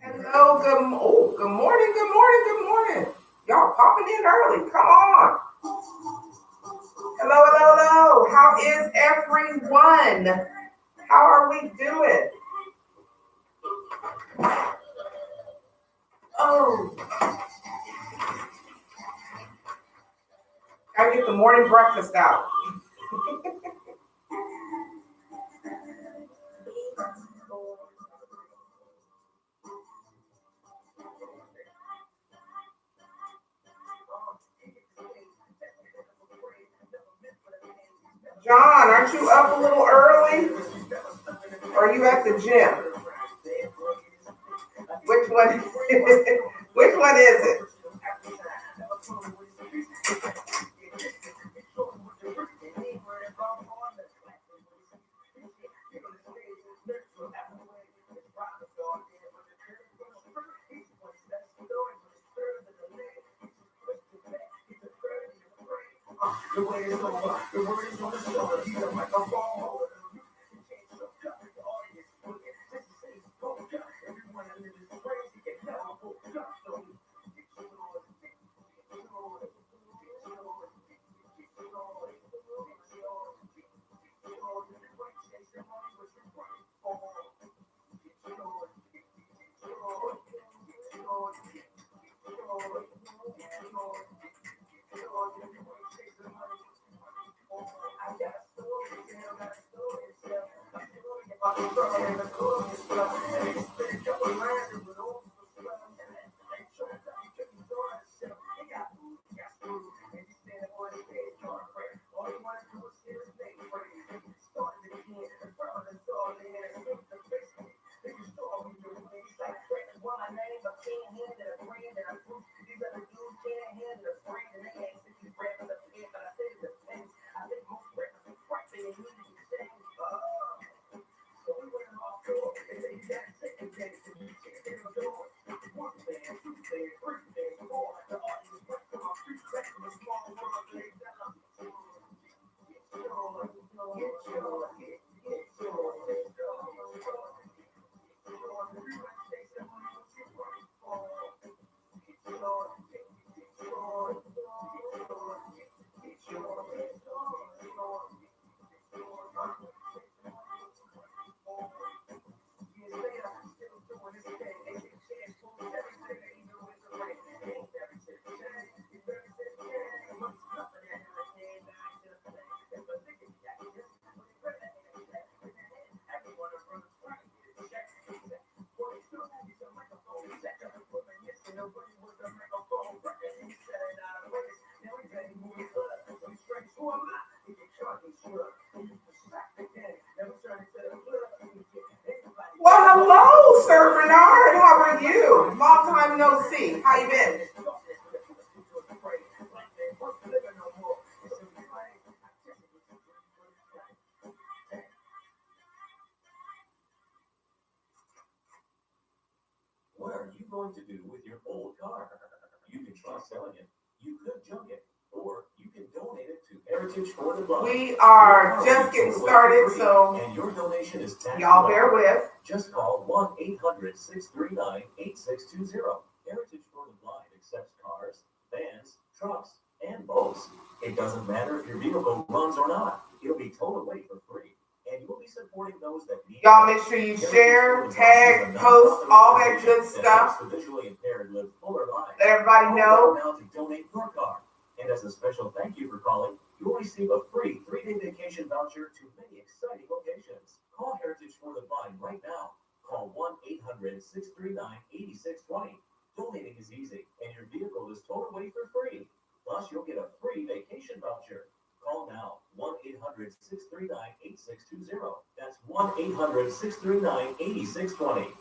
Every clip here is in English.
Hello, good morning, good morning, good morning. Y'all popping in early. Come on. Hello, hello, hello. How is everyone? How are we doing? Oh, gotta get the morning breakfast out. John, aren't you up a little early? Or are you at the gym? Which one? Which one is it? Well, hello, Sir Bernard. How are you? Long time no see. How you been? We are just getting started, so y'all bear with. Y'all make sure you share, tag, post, all that good stuff. Let everybody know. 1-800-639-8620. That's 1-800-639-8620.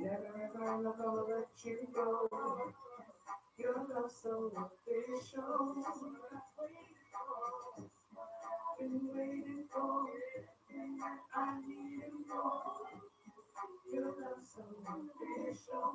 Never ever gonna let you go. Your love so official. Been waiting for everything that I need and more. Your love so official.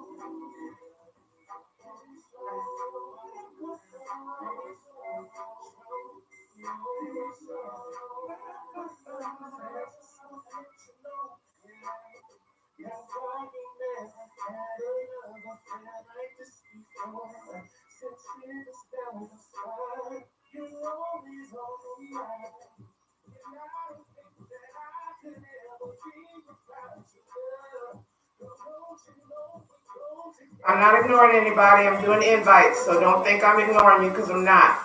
I'm not ignoring anybody. I'm doing invites, so don't think I'm ignoring you because I'm not.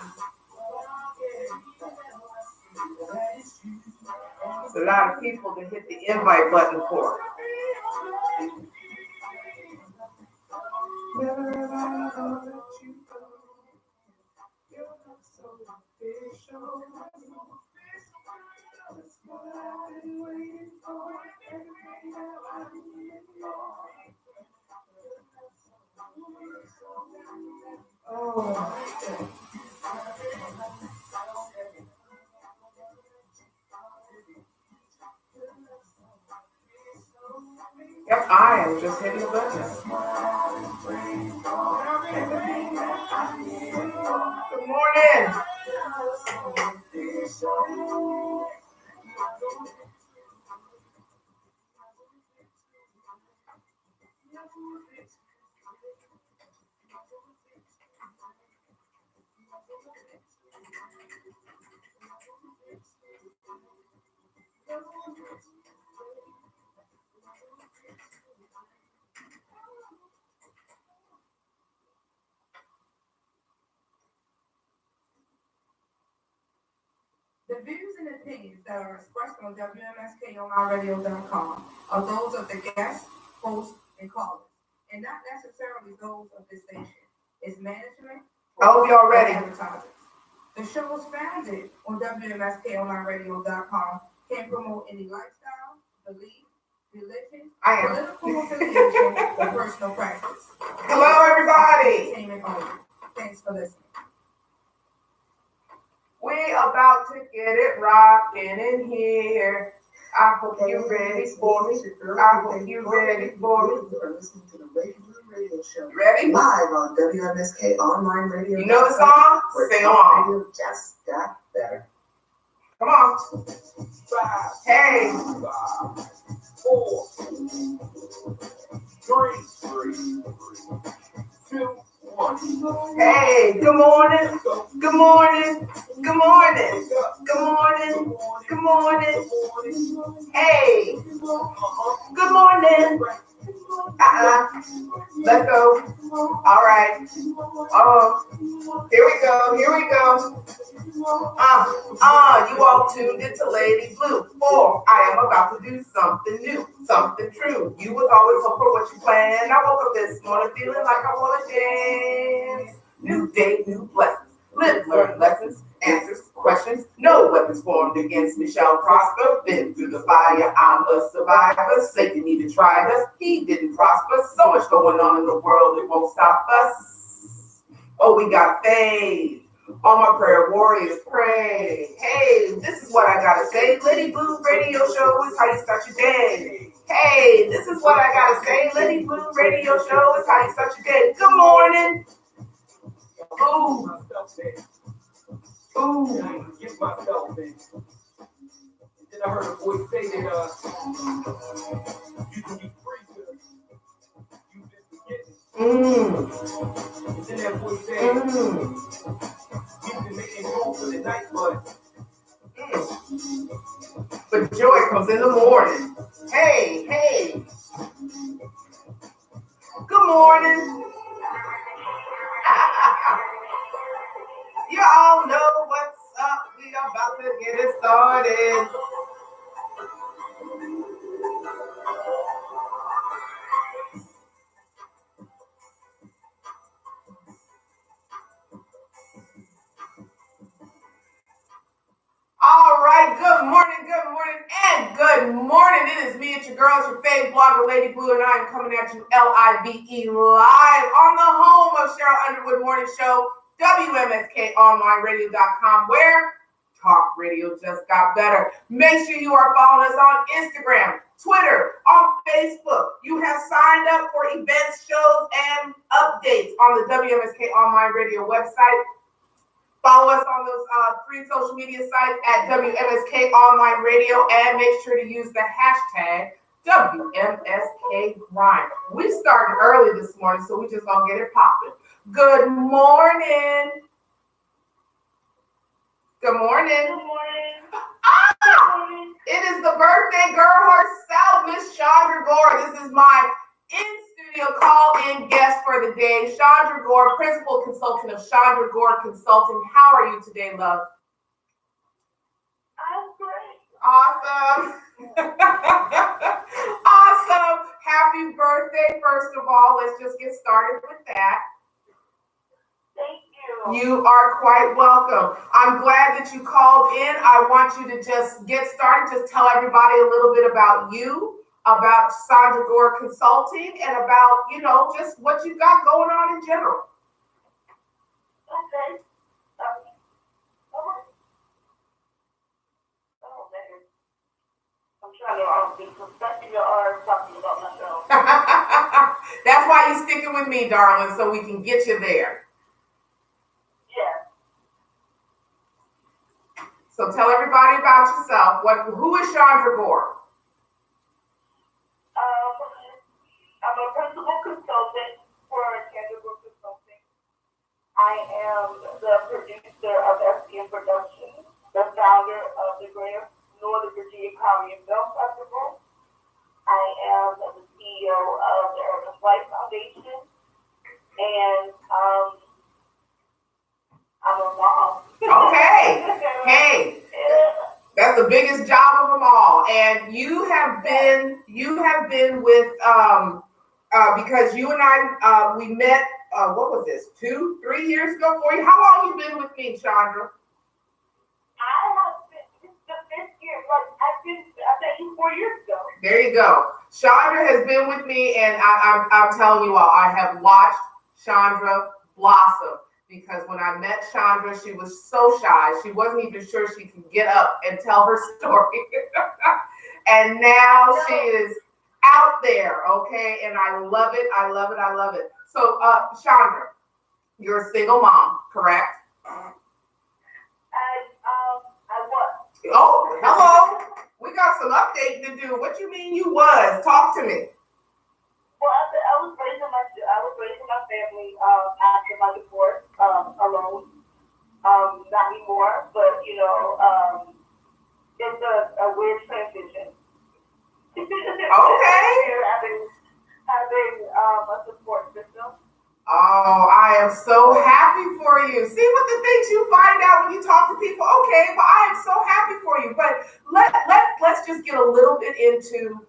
There's a lot of people to hit the invite button for. Never ever gonna let you go. Your love so official. That's what I've been waiting for. Everything that I need and more. Oh. Yep, I am just hitting the button. Good morning. The views and opinions that are expressed on WMSKOnRadio.com are those of the guests, hosts, and callers, and not necessarily those of the station. It's management. I hope y'all ready. Advertisers. The show is founded on WMSKOnRadio.com. Can't promote any lifestyle, belief, religion, political affiliation, or personal practice. Hello, everybody. Entertainment only. Thanks for listening. We about to get it rocking in here. I hope you're ready for me. I hope you're ready for me. You are listening to the Radio Show. Ready? Live on WMSK Online Radio. You know the song? Sing along. Radio just got better. Come on. 5, hey. 5, 4, 3, 2, 1. Hey, good morning. Good morning. Good morning. Good morning. Good morning. Hey. Good morning. Let's go. All right. Here we go. Here we go. You all tuned into Lady Blue. For I am about to do something new, something true. You was always up for what you planned. I woke up this morning feeling like I want to dance. New day, new blessings. Live, learn lessons, answers, questions. No weapons formed against me shall prosper. Been through the fire, I'm a survivor. Satan even tried us, he didn't prosper. So much going on in the world, it won't stop us. Oh, we got faith. All my prayer warriors pray. Hey, this is what I gotta say. Liddy Blue Radio Show is how you start your day. Hey, this is what I gotta say. Liddy Blue Radio Show is how you start your day. Good morning. Ooh. Ooh. Get myself in. Then I heard a voice say that you can be free because you've been forgetting. And then that voice said, you've been making room for the night, but joy comes in the morning. Hey, hey. Good morning. You all know what's up. We are about to get it started. All right, good morning, and good morning. It is me, it's your girl, it's your fave blogger, Lady Blue, and I am coming at you LIVE live on the home of Cheryl Underwood Morning Show, WMSKOnlineradio.com, where talk radio just got better. Make sure you are following us on Instagram, Twitter, on Facebook. You have signed up for events, shows, and updates on the WMSK Online Radio website. Follow us on those 3 social media sites at WMSK Online Radio, and make sure to use the hashtag WMSK Grind. We started early this morning, so we just gonna get it popping. Good morning. Good morning. Good morning. Ah! It is the birthday girl herself, Miss Chandra Gore. This is my in-studio call-in guest for the day, Chandra Gore, Principal Consultant of Chandra Gore Consulting. How are you today, love? I'm great. Awesome. Awesome. Happy birthday, first of all. Let's just get started with that. Thank you. You are quite welcome. I'm glad that you called in. I want you to just get started. Just tell everybody a little bit about you, about Chandra Gore Consulting, and about, just what you got going on in general. Okay. Oh, man. I'm trying to be professional or talking about myself. That's why you're sticking with me, darling, so we can get you there. Yeah. So tell everybody about yourself. Who is Chandra Gore? I'm a principal consultant for Chandra Gore Consulting. I am the producer of SPM Productions, the founder of the Greater Northern Virginia Comedy and Film Festival. I am the CEO of the Urban Flight Foundation, and I'm a mom. Okay. Hey. That's the biggest job of them all. And you have been with because you and I we met what was this, 2-3 years ago for you? How long you been with me, Chandra? I have been the 5th year, but I met you 4 years ago. There you go. Chandra has been with me, and I'm telling you all, I have watched Chandra blossom. Because when I met Chandra, she was so shy. She wasn't even sure she could get up and tell her story. And now she is out there, okay? And I love it. I love it. I love it. So, Chandra, you're a single mom, correct? I was. Oh, hello. We got some update to do. What you mean you was? Talk to me. Well, I was raising my family after my divorce alone. Not anymore, but it's a weird transition. Okay. having a support system. Oh, I am so happy for you. See what the things you find out when you talk to people. Okay, but I am so happy for you. But let's just get a little bit into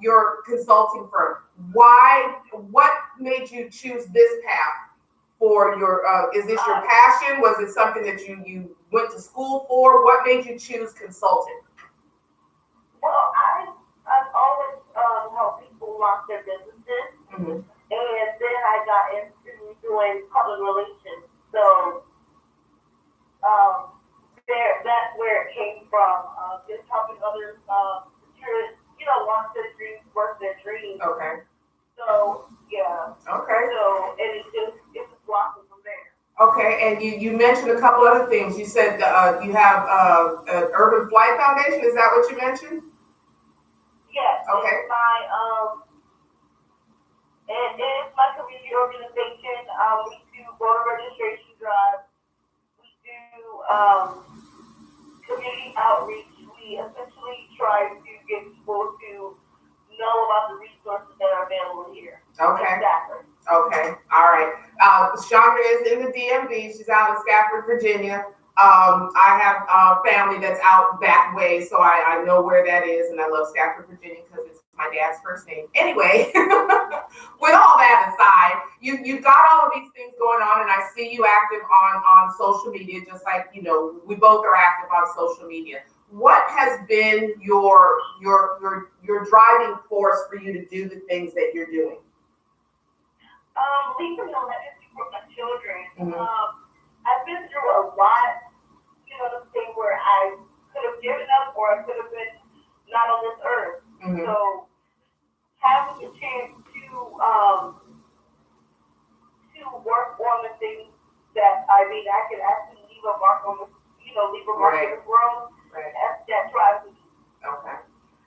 your consulting firm. What made you choose this path for your, is this your passion? Was it something that you went to school for? What made you choose consulting? Well, I've always helped people launch their businesses, Mm-hmm. and then I got into doing public relations. So that's where it came from. Just helping others launch their dreams, work their dreams. Okay. So yeah. Okay. So and it just blossomed from there. Okay, and you mentioned a couple other things. You said you have an Urban Flight Foundation. Is that what you mentioned? Yes. Okay. It's my community organization. We do voter registration drives. We do community outreach. We essentially try to get people to know about the resources that are available here. Okay. Exactly. Okay. All right. Chandra is in the DMV. She's out in Stafford, Virginia. I have family that's out that way, so I know where that is, and I love Stafford, Virginia, because it's my dad's first name. Anyway, with all that aside, you got all of these things going on, and I see you active on social media, just like we both are active on social media. What has been your driving force for you to do the things that you're doing? Leaving a legacy for my children. Mm-hmm. I've been through a lot, the thing where I could have given up or I could have been not on this earth. Mm-hmm. So having the chance to work on the things that I can actually leave a mark on leave a mark in this world. Right. That drives me. Okay.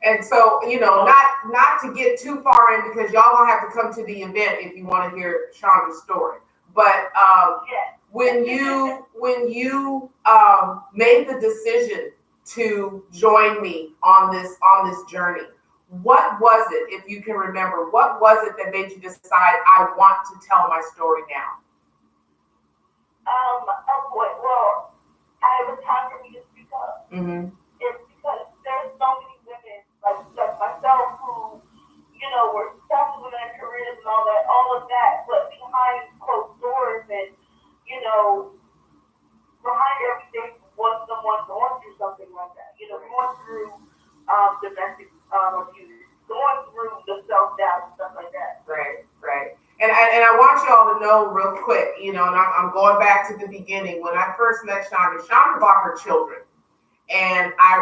And so, not to get too far in, because y'all gonna have to come to the event if you want to hear Chandra's story. But yes. when you made the decision to join me on this journey, what was it, if you can remember, what was it that made you decide I want to tell my story now? Well, it was time for me to speak up. Mm-hmm. It's because there's so many women like myself who, were successful in their careers and all of that, but behind closed doors and, behind everything was someone going through something like that. Going through domestic abuse, going through the self-doubt and stuff like that. Right. And I want y'all to know real quick, and I'm going back to the beginning. When I first met Chandra bought her children. And I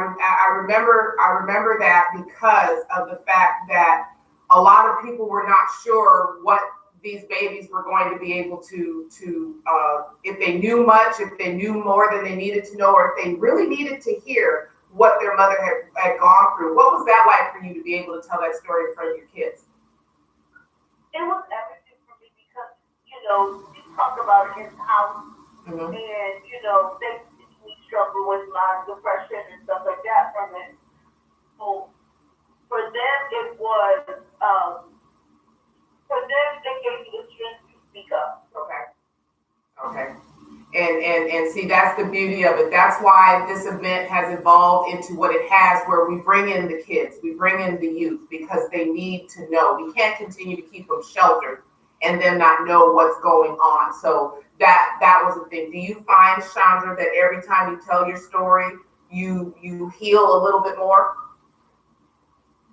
remember that because of the fact that a lot of people were not sure what these babies were going to be able to if they knew much, if they knew more than they needed to know, or if they really needed to hear what their mother had gone through. What was that like for you to be able to tell that story in front of your kids? It was everything for me because, we talk about it in the house, Mm-hmm. and, they struggle with my depression and stuff like that from it. So for them, it was, they gave me the strength to speak up. Okay. And see, that's the beauty of it. That's why this event has evolved into what it has, where we bring in the kids, we bring in the youth, because they need to know. We can't continue to keep them sheltered and them not know what's going on. So that was the thing. Do you find, Chandra, that every time you tell your story, you heal a little bit more?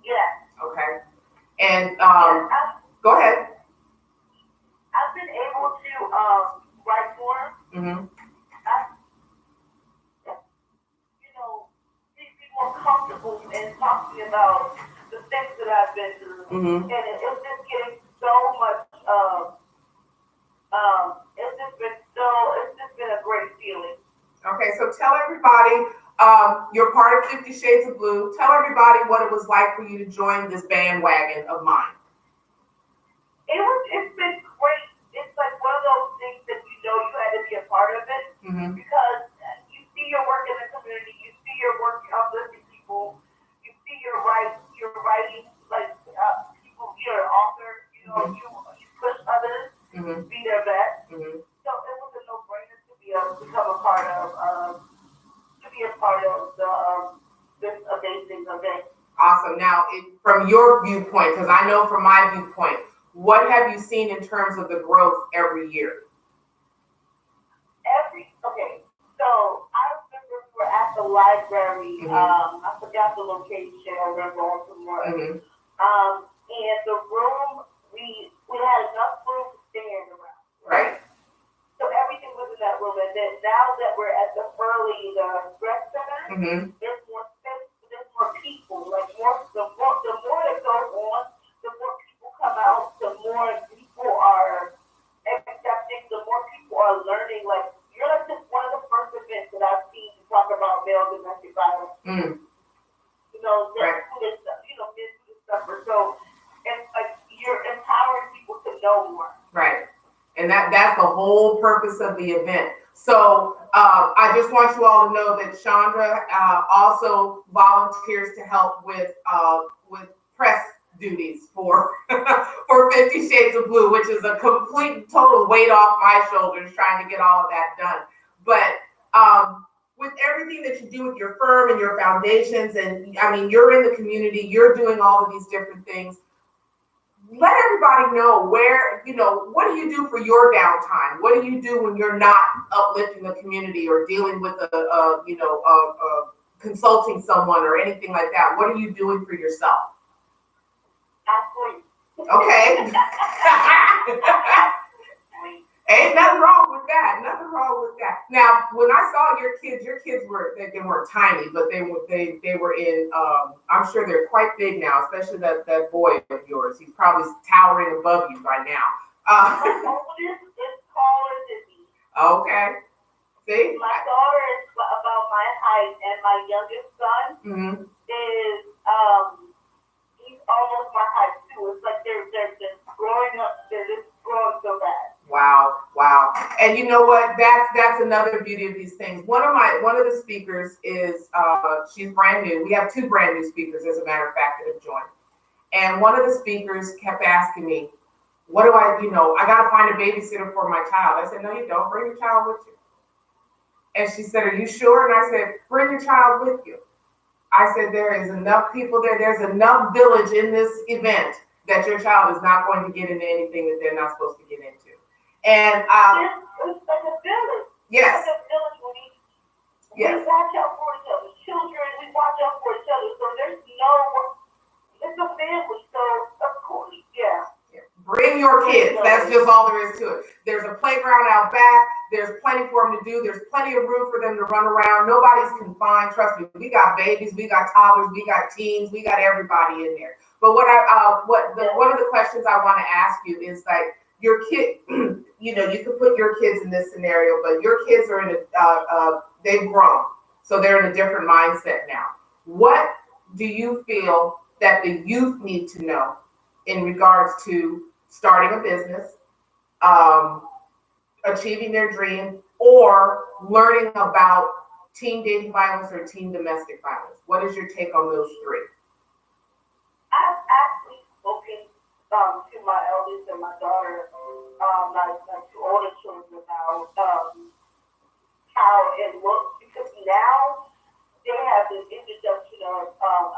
Yeah. Okay. And go ahead. I've been able to write more. Mm-hmm. Be more comfortable in talking about the things that I've been through, Mm-hmm. and it's just getting so much. It's just been a great feeling. Okay, so tell everybody, you're part of 50 Shades of Blue. Tell everybody what it was like for you to join this bandwagon of mine. It's been great. It's like one of those things that you had to be a part of it, Mm-hmm. because you see your work in the community, you see your work uplifting people, you see your writing, like people, you're an author, Mm-hmm. you push others Mm-hmm. to be their best. Mm-hmm. So it was a no-brainer to be able to become a part of, this amazing event. Awesome. Now, from your viewpoint, because I know from my viewpoint, what have you seen in terms of the growth every year? the library. Mm-hmm. I forgot the location. I remember Baltimore. Mm-hmm. And the room, we had enough room to stand around. Right. So everything was in that room. And then now that we're at the rec center, Mm-hmm. there's more space, there's more people. Like the more that goes on, the more people come out, the more people are accepting, the more people are learning. Like you're like just one of the first events that I've seen to talk about male domestic violence. Mm. You know, Right. men who suffer. So it's like you're empowering people to know more. Right. And that's the whole purpose of the event. So I just want you all to know that Chandra also volunteers to help with press duties for for 50 Shades of Blue, which is a complete total weight off my shoulders trying to get all of that done. But with everything that you do with your firm and your foundations, and I mean, you're in the community, you're doing all of these different things. Let everybody know where, what do you do for your downtime? What do you do when you're not uplifting the community or dealing with consulting someone or anything like that? What are you doing for yourself? Okay. Ain't nothing wrong with that. Nothing wrong with that. Now, when I saw your kids they weren't tiny, but they were in. I'm sure they're quite big now, especially that boy of yours. He's probably towering above you by now. My oldest is taller than me. Okay. See? My daughter is about my height, and my youngest son is he's almost my height too. It's like they're just growing up. They're just growing so fast. Wow. And you know what? That's another beauty of these things. One of the speakers is she's brand new. We have two brand new speakers, as a matter of fact, that have joined. And one of the speakers kept asking me, what do I gotta find a babysitter for my child. I said, no, you don't. Bring your child with you. And she said, are you sure? And I said, bring your child with you. I said, there is enough people there. There's enough village in this event that your child is not going to get into anything that they're not supposed to get into. And it's like a village. Yes. It's like a village when we watch out for each other. Children, we watch out for each other. So it's a family. So of course, yeah. Bring your kids. That's just all there is to it. There's a playground out back. There's plenty for them to do. There's plenty of room for them to run around. Nobody's confined. Trust me. We got babies. We got toddlers. We got teens. We got everybody in there. But one of the questions I want to ask you is like your kid. You can put your kids in this scenario, but your kids are in they've grown, so they're in a different mindset now. What do you feel that the youth need to know in regards to starting a business, achieving their dream, or learning about teen dating violence or teen domestic violence? What is your take on those three? I've actually spoken to my eldest and my daughter, my two older children about how it looks, because now they have this introduction of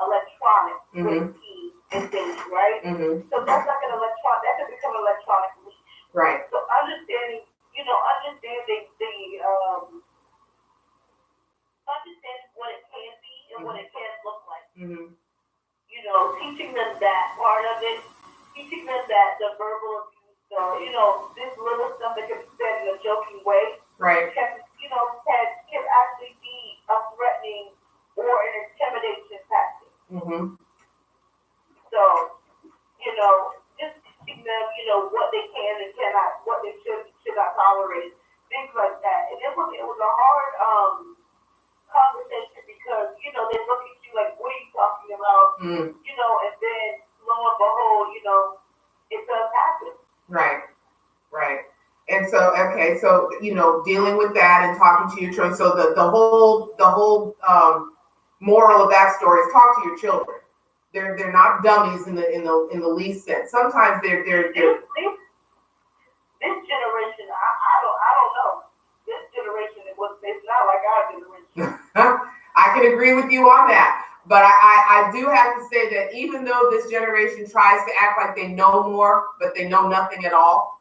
electronics with teens and things, right? So that's like that can become an electronic leash. Right. So understanding what it can be and what it can look like. Teaching them that part of it, teaching them that the verbal abuse, this little stuff that can be said in a joking way, right, can actually be a threatening or an intimidation tactic. So, just teaching them, what they can and cannot, what they should not tolerate, things like that. And it was a hard conversation because, they look at you like, what are you talking about? And then lo and behold, it does happen. Right. And so, okay, so, dealing with that and talking to your children. So the whole moral of that story is talk to your children. They're not dummies in the least sense. Sometimes they're this generation, I don't know. This generation it's not like our generation. I can agree with you on that. But I do have to say that even though this generation tries to act like they know more, but they know nothing at all,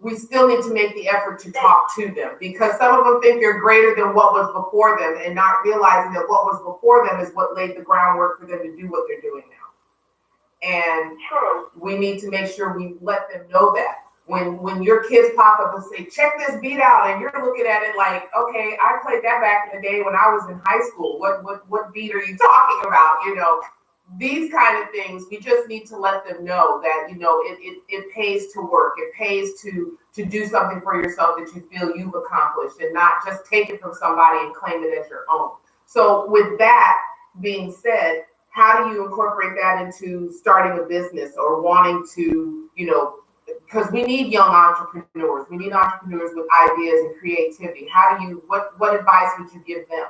we still need to make the effort to talk to them, because some of them think they're greater than what was before them, and not realizing that what was before them is what laid the groundwork for them to do what they're doing now. And we need to make sure we let them know that. When your kids pop up and say, check this beat out, and you're looking at it like, okay, I played that back in the day when I was in high school. What beat are you talking about? You know, these kind of things, we just need to let them know that, you know, it pays to work. It pays to do something for yourself that you feel you've accomplished, and not just take it from somebody and claim it as your own. So with that being said, how do you incorporate that into starting a business or wanting to, you know, because we need young entrepreneurs. We need entrepreneurs with ideas and creativity. What advice would you give them?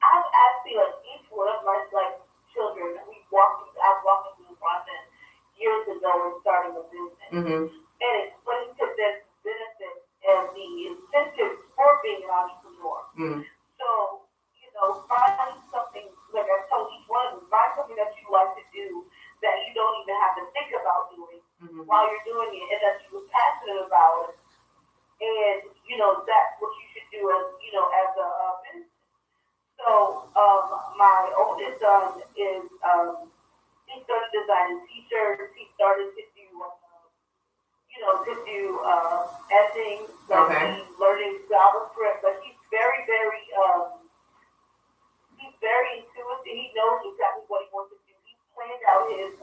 I've actually, like, each one of my, like, children, I've walked into the process years ago in starting a business. Mm-hmm. And explain to them the benefits and the incentives for being an entrepreneur. Mm-hmm. So, you know, find something, like I told each one of them, find something that you like to do that you don't even have to think about doing while you're doing it, and that you're passionate about it. And, you know, that's what you should do as, you know, as a business. So, my oldest son is, he started designing t-shirts. He started to do, etching. So he's learning JavaScript, but he's very, very, he's very intuitive. He knows exactly what he wants to do. He's planned out his,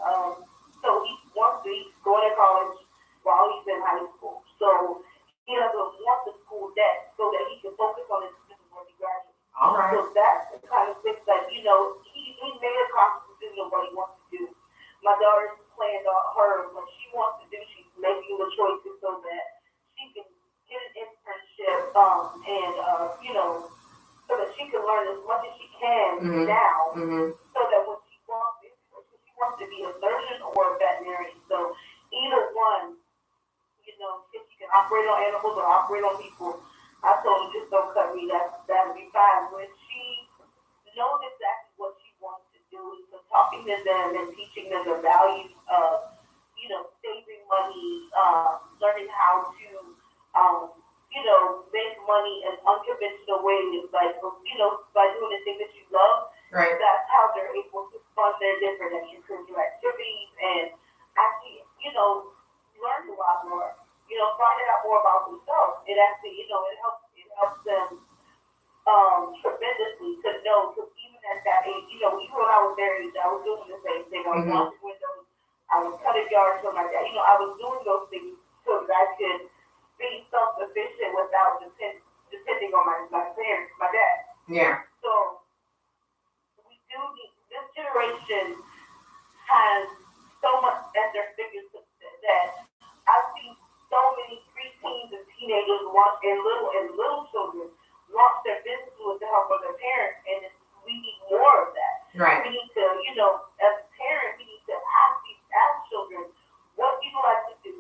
so he's going to college while he's in high school. So he doesn't want the school debt so that he can focus on his business when he graduates. All right. So that's the kind of thing that, you know, he made a conscious decision of what he wants to do. My daughter's planned on her, what she wants to do, she's making the choices so that she can get an internship, you know, so that she can learn as much as she can now, so that when she wants to be a surgeon or a veterinarian. So either one, you know, if she can operate on animals or operate on people, I told her, just don't cut me. That'll be fine. When she knows exactly what she wants to do, so talking to them and teaching them the values of, you know, saving money, learning how to, you know, make money in unconventional ways, like, you know, by doing the thing that you love. Right. That's how they're able to fund their different extracurricular activities and actually, you know, learn a lot more. You know, find out more about themselves. It actually, you know, it helps them tremendously to know, because even at that age, you know, even when I was their age, I was doing the same thing. I was washing windows, I was cutting yards for my dad. You know, I was doing those things so that I could be self-sufficient without depending on my parents, my dad. Yeah. So we do need, this generation has so much at their fingertips that I've seen so many preteens and teenagers and little children launch their businesses with the help of their parents, and we need more of that. Right. We need to, you know, as parents, we need to ask children, what do you like to do?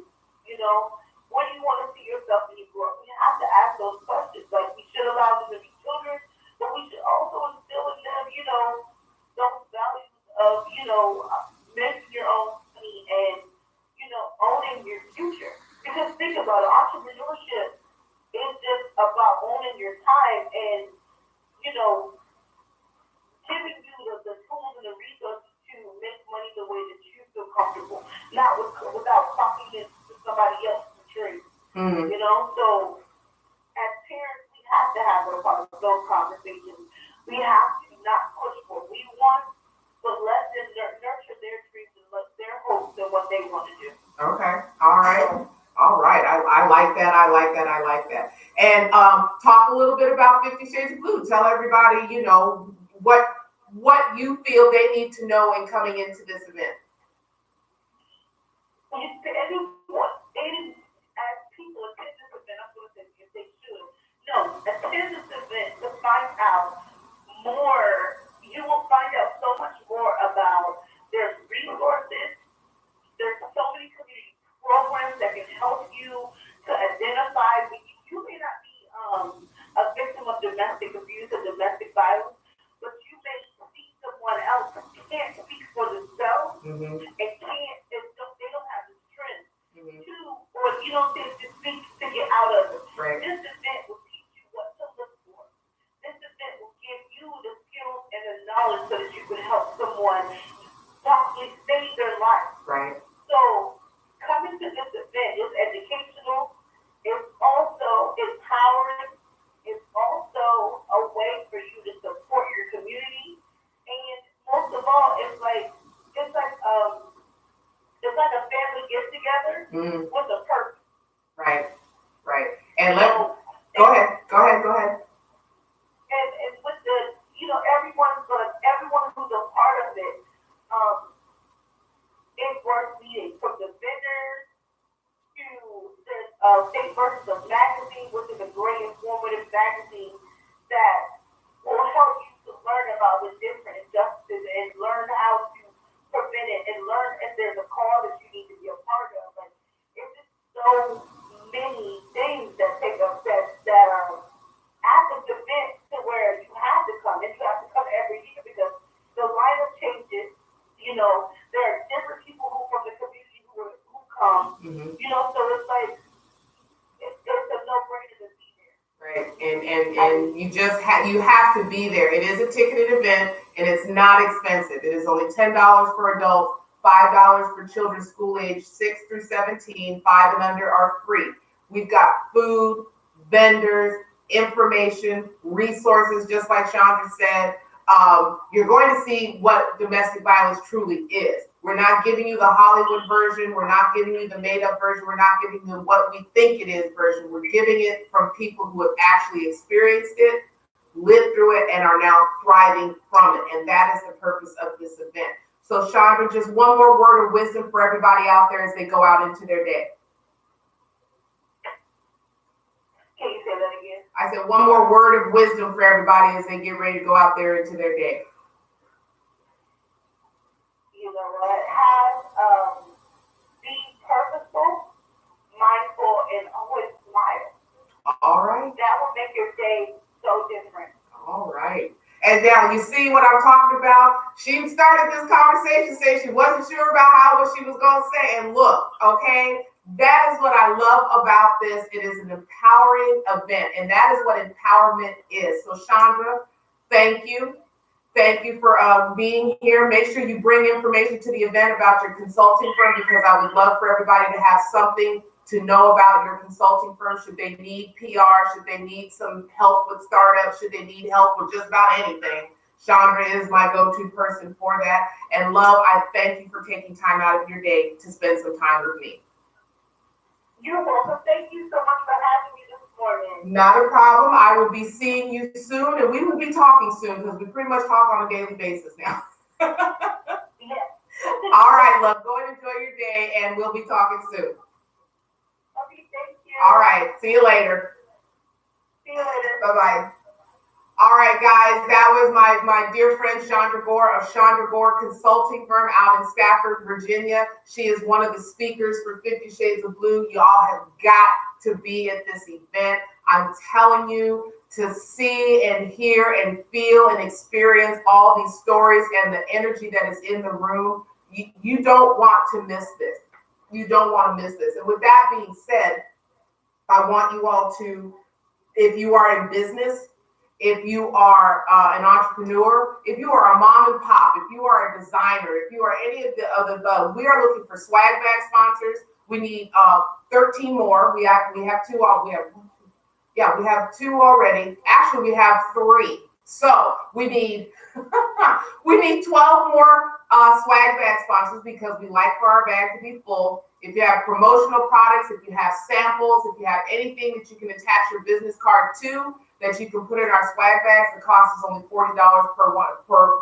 You know, what do you want to see yourself when you grow up? We have to ask those questions. Like, we should allow them to be children, but we should also instill in them, you know, those values of, you know, making your own money and, you know, owning your future. Because think about it, entrepreneurship is just about owning your time and, you know, giving you the tools and the resources to make money the way that you feel comfortable, not without copying it to somebody else's tree. You know, so as parents, we have to have those conversations. We have to not push what we want, but let them nurture their dreams and let their hopes and what they want to do. Okay. All right. All right. I like that. I like that. I like that. And talk a little bit about 50 Shades of Blue. Tell everybody, you know, what you feel they need to know in coming into this event. As people attend this event, I'm going to say if they should. No, attend this event to find out more. You will find out so much more about there's resources. There's so many community programs that can help you to identify. You may not be a victim of domestic abuse or domestic violence, but you may see someone else who can't speak for themselves and they don't have the strength to you know, to get out of it. Right. This event will teach you what to look for. This event will give you the skills and the knowledge so that you can help someone possibly save their life. Right. So coming to this event is educational. It's also empowering. It's also a way for you to support your community. And most of all, it's like a family get together with a purpose. Right. Right. And So, go ahead. and with the, you know, everyone who's a part of it, it's worth meeting, from the vendors to the State Versus of Magazine, which is a great informative magazine that will help you to learn about the different injustices and learn how to prevent it and learn if there's a call that you need to be a part of. Like, it's just so many things that take up that are at this event to where you have to come, and you have to come every year because the lineup changes. You know, there are different people who from the community who come. You know, so it's like it's a no-brainer to be there. Right, and you have to be there. It is a ticketed event, and it's not expensive. It is only $10 for adults, $5 for children school age 6 through 17. 5 and under are free. We've got food, vendors, information, resources, just like Chandra said. You're going to see what domestic violence truly is. We're not giving you the Hollywood version. We're not giving you the made-up version. We're not giving you what we think it is version. We're giving it from people who have actually experienced it, lived through it, and are now thriving from it. And that is the purpose of this event. So, Chandra, just one more word of wisdom for everybody out there as they go out into their day. Can you say that again? I said one more word of wisdom for everybody as they get ready to go out there into their day. You know what? Be purposeful, mindful, and always smile. All right. That will make your day so different. All right. And now you see what I'm talking about? She started this conversation saying she wasn't sure about what she was going to say. And look, okay, that is what I love about this. It is an empowering event, and that is what empowerment is. So, Chandra, thank you. Thank you for being here. Make sure you bring information to the event about your consulting firm, because I would love for everybody to have something to know about your consulting firm. Should they need PR? Should they need some help with startups? Should they need help with just about anything? Chandra is my go-to person for that. And love, I thank you for taking time out of your day to spend some time with me. You're welcome. Thank you so much for having me this morning. Not a problem. I will be seeing you soon, and we will be talking soon because we pretty much talk on a daily basis now. Yes. All right, love. Go and enjoy your day, and we'll be talking soon. Okay, thank you. All right. See you later. See you later. Bye-bye. All right, guys, that was my dear friend Chandra Gore of Chandra Gore Consulting Firm out in Stafford, Virginia. She is one of the speakers for 50 Shades of Blue. Y'all have got to be at this event. I'm telling you, to see and hear and feel and experience all these stories and the energy that is in the room, you don't want to miss this. You don't want to miss this. And with that being said, I want you all to, if you are in business, if you are an entrepreneur, if you are a mom and pop, if you are a designer, if you are any of the other, we are looking for swag bag sponsors. We need 13 more. We have two. We have 2 already. Actually, we have 3. So we need 12 more swag bag sponsors, because we like for our bag to be full. If you have promotional products, if you have samples, if you have anything that you can attach your business card to, that you can put in our swag bags, the cost is only $40 per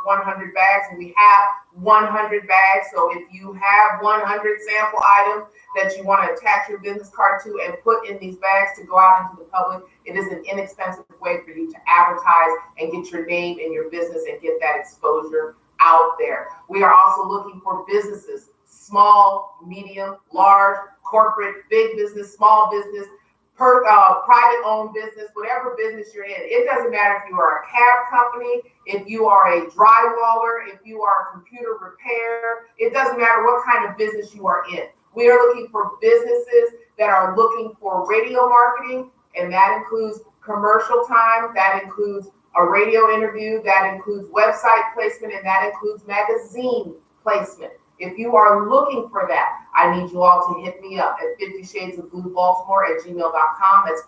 100 bags, and we have 100 bags. So if you have 100 sample items that you want to attach your business card to and put in these bags to go out into the public, it is an inexpensive way for you to advertise and get your name and your business and get that exposure out there. We are also looking for businesses, small, medium, large, corporate, big business, small business, private owned business, whatever business you're in. It doesn't matter if you are a cab company, if you are a drywaller, if you are a computer repair. It doesn't matter what kind of business you are in. We are looking for businesses that are looking for radio marketing, and that includes commercial time, that includes a radio interview, that includes website placement, and that includes magazine placement. If you are looking for that, I need you all to hit me up at 50shadesofbluebaltimore@gmail.com. That's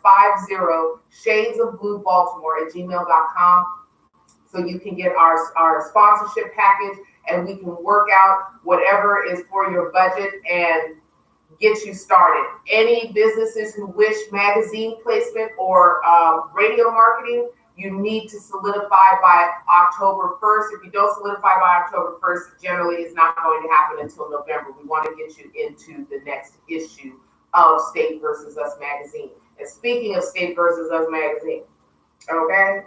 50shadesofbluebaltimore@gmail.com. So you can get our sponsorship package, and we can work out whatever is for your budget and get you started. Any businesses who wish magazine placement or radio marketing, you need to solidify by October 1st. If you don't solidify by October 1st, generally it's not going to happen until November. We want to get you into the next issue of State versus Us magazine. And speaking of State versus Us magazine, okay,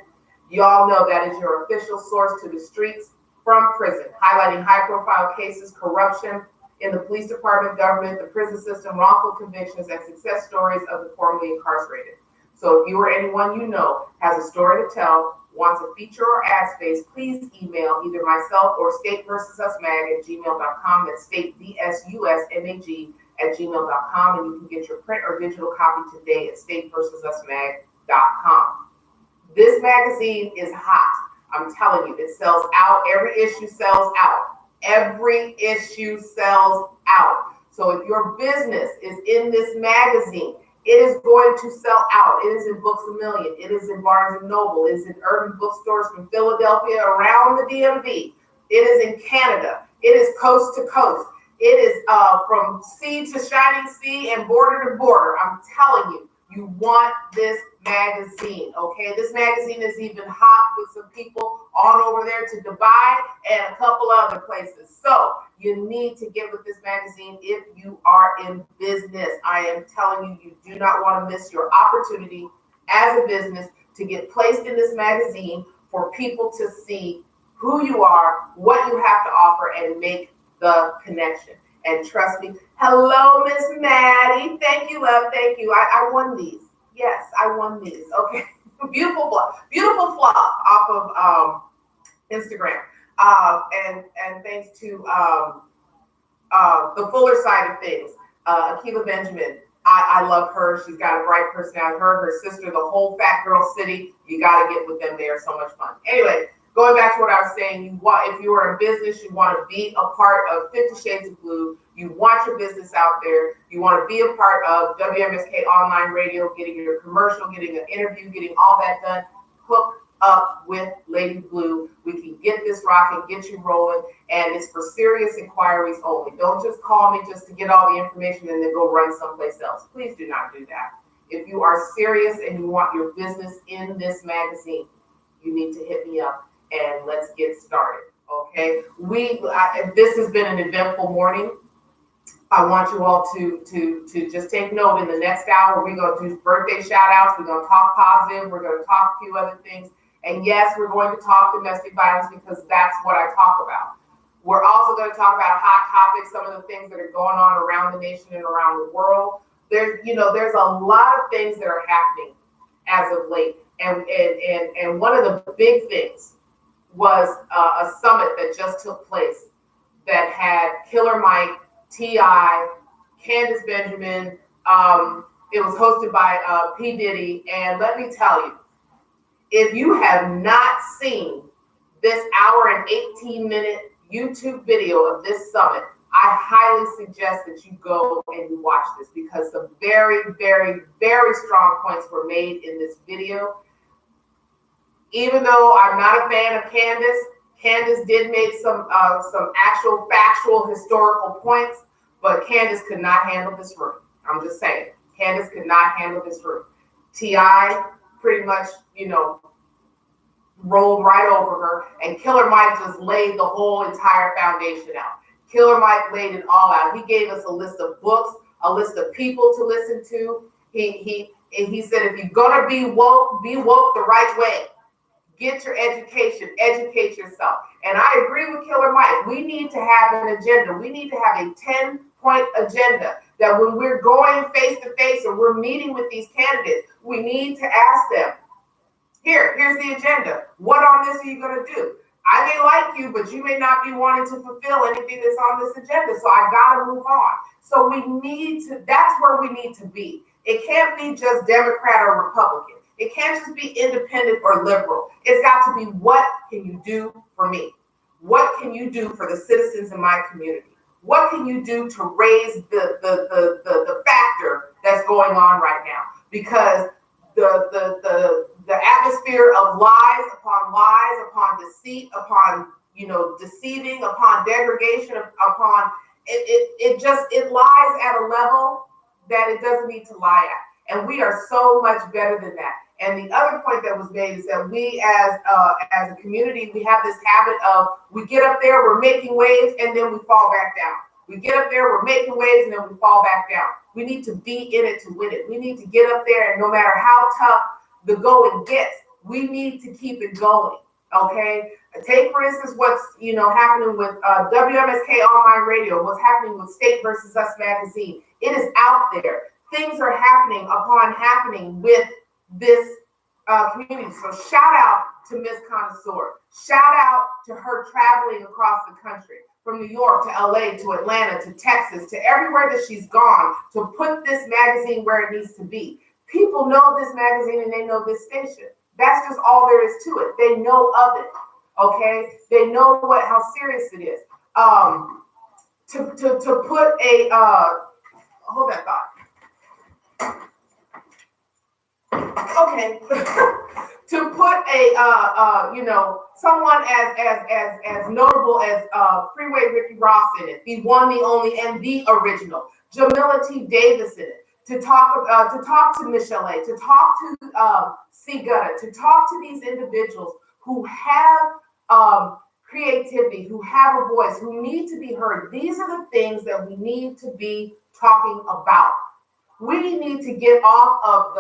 y'all know that is your official source to the streets from prison, highlighting high-profile cases, corruption in the police department, government, the prison system, wrongful convictions, and success stories of the formerly incarcerated. So if you or anyone you know has a story to tell, wants a feature or ad space, please email either myself or stateversusUsMag@gmail.com. That's stateversusmag@gmail.com, and you can get your print or digital copy today at stateversusUsMag.com. This magazine is hot. I'm telling you, it sells out. Every issue sells out. Every issue sells out. So if your business is in this magazine, it is going to sell out. It is in Books A Million. It is in Barnes and Noble. It is in urban bookstores from Philadelphia around the DMV. It is in Canada. It is coast to coast. It is from sea to shining sea and border to border. I'm telling you, you want this magazine, okay? This magazine is even hot with some people on over there to Dubai and a couple other places. So you need to get with this magazine if you are in business. I am telling you, you do not want to miss your opportunity as a business to get placed in this magazine for people to see who you are, what you have to offer, and make the connection. And trust me, hello, Miss Maddie. Thank you, love. Thank you. I won these. Yes, I won these. Okay. Beautiful fluff off of Instagram. And thanks to the fuller side of things, Akiva Benjamin. I love her. She's got a bright personality. Her sister, the whole Fat Girl City. You got to get with them. They are so much fun. Anyway, going back to what I was saying, if you are in business, you want to be a part of 50 Shades of Blue. You want your business out there. You want to be a part of WMSK Online Radio, getting your commercial, getting an interview, getting all that done. Hook up with Lady Blue. We can get this rocking, get you rolling, and it's for serious inquiries only. Don't just call me just to get all the information and then go run someplace else. Please do not do that. If you are serious and you want your business in this magazine, you need to hit me up and let's get started. Okay, this has been an eventful morning. I want you all to just take note. In the next hour, we're going to do birthday shout outs. We're going to talk positive. We're going to talk a few other things. And yes, we're going to talk domestic violence because that's what I talk about. We're also going to talk about hot topics, some of the things that are going on around the nation and around the world. There's a lot of things that are happening as of late. And one of the big things was a summit that just took place that had Killer Mike, T.I., Candace Benjamin. It was hosted by P. Diddy. And let me tell you, if you have not seen this hour and 18-minute YouTube video of this summit, I highly suggest that you go and you watch this because some very, very, very strong points were made in this video. Even though I'm not a fan of Candace did make some actual factual historical points, but Candace could not handle this room. I'm just saying, Candace could not handle this room. T.I. pretty much, rolled right over her, and Killer Mike just laid the whole entire foundation out. Killer Mike laid it all out. He gave us a list of books, a list of people to listen to. He said, if you're gonna be woke the right way. Get your education, educate yourself. And I agree with Killer Mike. We need to have an agenda. We need to have a 10-point agenda that when we're going face to face or we're meeting with these candidates, we need to ask them, here's the agenda. What on this are you going to do? I may like you, but you may not be wanting to fulfill anything that's on this agenda. So I gotta move on. So we need to, that's where we need to be. It can't be just Democrat or Republican. It can't just be independent or liberal. It's got to be, what can you do for me? What can you do for the citizens in my community? What can you do to raise the factor that's going on right now? Because the atmosphere of lies upon deceit, upon deceiving, upon degradation, upon it lies at a level that it doesn't need to lie at, and we are so much better than that. And the other point that was made is that we, as a community, we have this habit of, we get up there, we're making waves, and then we fall back down. We get up there, we're making waves, and then we fall back down. We need to be in it to win it. We need to get up there, and no matter how tough the going gets, we need to keep it going. Okay. Take, for instance, what's happening with WMSK Online Radio. What's happening with State versus Us magazine? It is out there. Things are happening with this community. So shout out to Miss Connoisseur. Shout out to her traveling across the country, from New York to LA to Atlanta to Texas to everywhere that she's gone, to put this magazine where it needs to be. People know this magazine and they know this station. That's just all there is to it. They know of it. Okay, they know how serious it is. To put a hold that thought. Okay, to put a someone as notable as Freeway Ricky Ross in it, the one, the only, and the original, Jamila T. Davis in it, to talk to Michelle A., to talk to C. Gutta, to talk to these individuals who have creativity, who have a voice, who need to be heard. These are the things that we need to be talking about. We need to get off of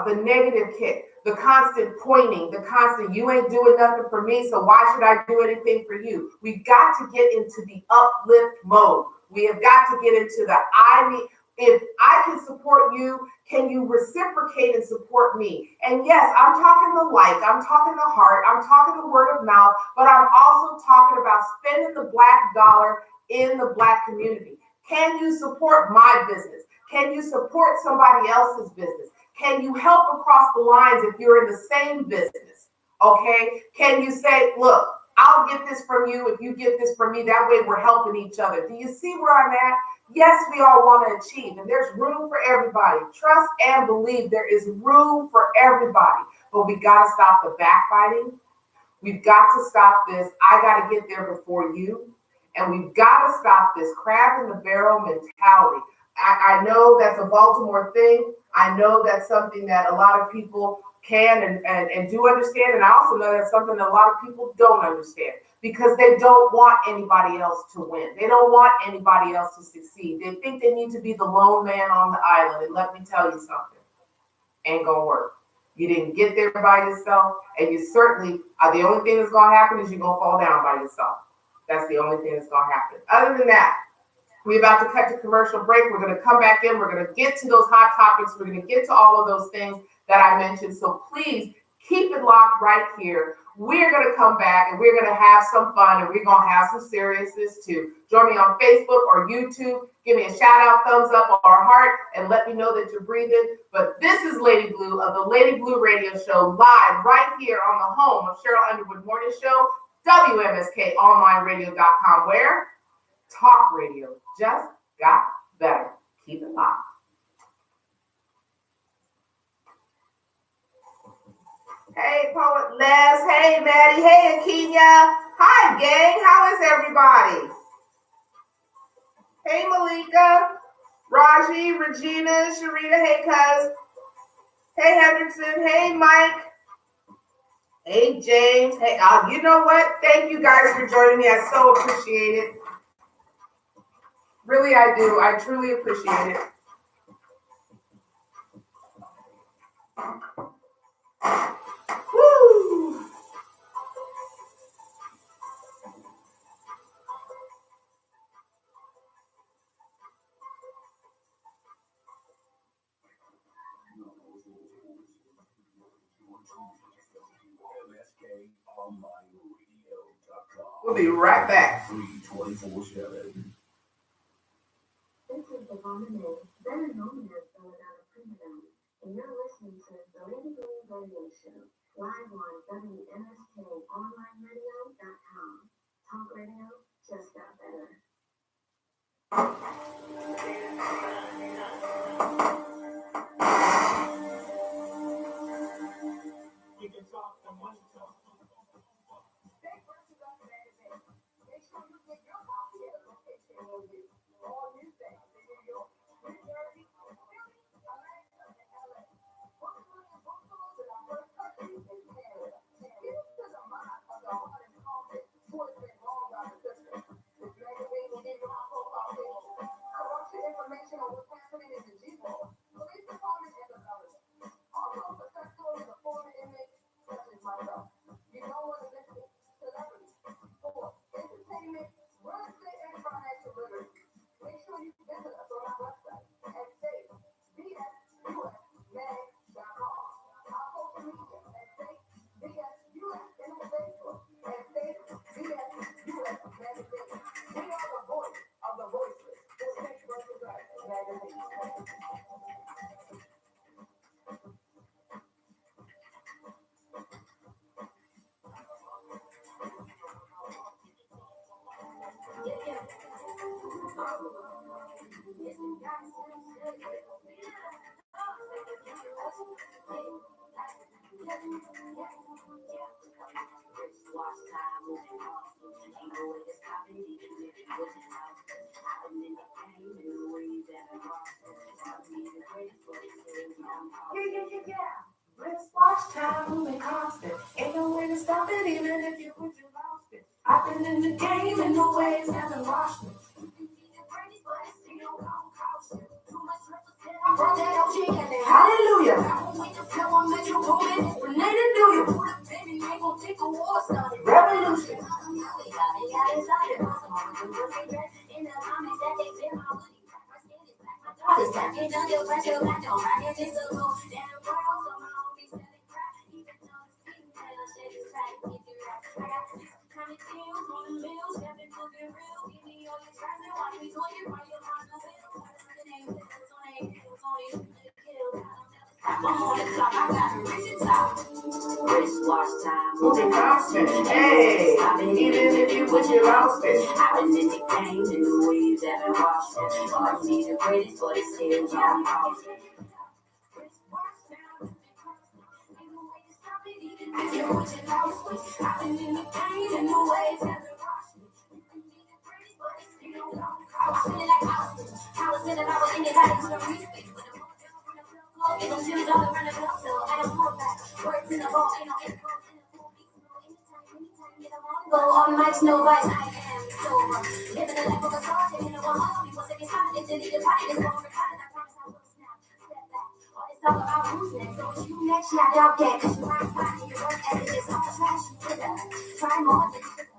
the negative kick, the constant pointing, the constant, you ain't doing nothing for me, so why should I do anything for you? We've got to get into the uplift mode. We have got to get into if I can support you, can you reciprocate and support me? And yes, I'm talking the like, I'm talking the heart, I'm talking the word of mouth, but I'm also talking about spending the Black dollar in the Black community. Can you support my business? Can you support somebody else's business? Can you help across the lines if you're in the same business? Okay? Can you say, look, I'll get this from you if you get this from me. That way we're helping each other. Do you see where I'm at? Yes, we all want to achieve, and there's room for everybody. Trust and believe there is room for everybody, but we got to stop the backbiting. We've got to stop this, I got to get there before you, and we've got to stop this crab in the barrel mentality. I know that's a Baltimore thing. I know that's something that a lot of people can and do understand. And I also know that's something that a lot of people don't understand, because they don't want anybody else to win. They don't want anybody else to succeed. They think they need to be the lone man on the island. And let me tell you something, ain't gonna work. You didn't get there by yourself, and you certainly the only thing that's gonna happen is you're gonna fall down by yourself. That's the only thing that's gonna happen. Other than that, we're about to cut to commercial break. We're going to come back in. We're going to get to those hot topics. We're going to get to all of those things that I mentioned. So please keep it locked right here. We're going to come back and we're going to have some fun, and we're going to have some seriousness too. Join me on Facebook or YouTube. Give me a shout out, thumbs up, or heart, and let me know that you're breathing. But this is Lady Blue of the Lady Blue Radio Show, live right here on the home of Cheryl Underwood Morning Show, WMSKOnlineRadio.com, where talk radio just got better. Keep it locked. Hey, Poet Les. Hey, Maddie. Hey, Akenya. Hi, gang. How is everybody? Hey, Malika. Raji, Regina, Sharita. Hey, Cuz. Hey, Hendrickson. Hey, Mike. Hey, James. Hey, you know what? Thank you guys for joining me. I so appreciate it. Really, I do. I truly appreciate it. Woo! We'll be right back. 24/7. This is the Bomberman, better known as Belladonna Criminal, and you're listening to the Lady Green Radio Show, live on WNSKOnlineRadio.com. Talk radio just got better. We can talk the money talk. Make sure you get your copy at a location near you. All new things in New York, New Jersey, Philly, Atlanta, and LA. One million bookstores in our first country is Canada. Get to the mind of the hard and confident voice that long by the system. This magazine will give you our profile page. Corruption information on what's happening in the G-Ball, police department, and the government. Also, success stories of former inmates such as myself. You don't want to miss it. Celebrities, sports, entertainment, real estate, and financial literacy. Make sure you visit us on our website at SafeBSUSMag.com. Our social media at SafeBSUS and on Facebook at SafeBSUS Magazine. We are the voice of the voiceless. The Safe versus Us Magazine. Yeah. Let's watch time moving constant. Ain't no way to stop it, even if you put your lost it. I've been in the game and the waves haven't washed me. Hallelujah. Revolution. Wristwatch time, Moving constant. Hey, even if you put your lost it. I've been in the game and the waves haven't washed it. All you need the greatest, but it's still on cost. I've been in the game and the waves haven't washed it. You can be the greatest, but it's still on cost. I was feeling like I was in it, I was in it, I didn't want to reach it. Get them shoes all around the club, so I don't want that. Words in the ball, ain't no info. Go on mics, no vice, I am sober. Living the life of a soldier, you know I'm hungry. Once I get started, it's delete the party, it's over. I promise I will snap, step back. All this talk about who's next, so it's you next, yeah, I doubt that. Cause you might find your work ethic is on the trash, you could try more than you could.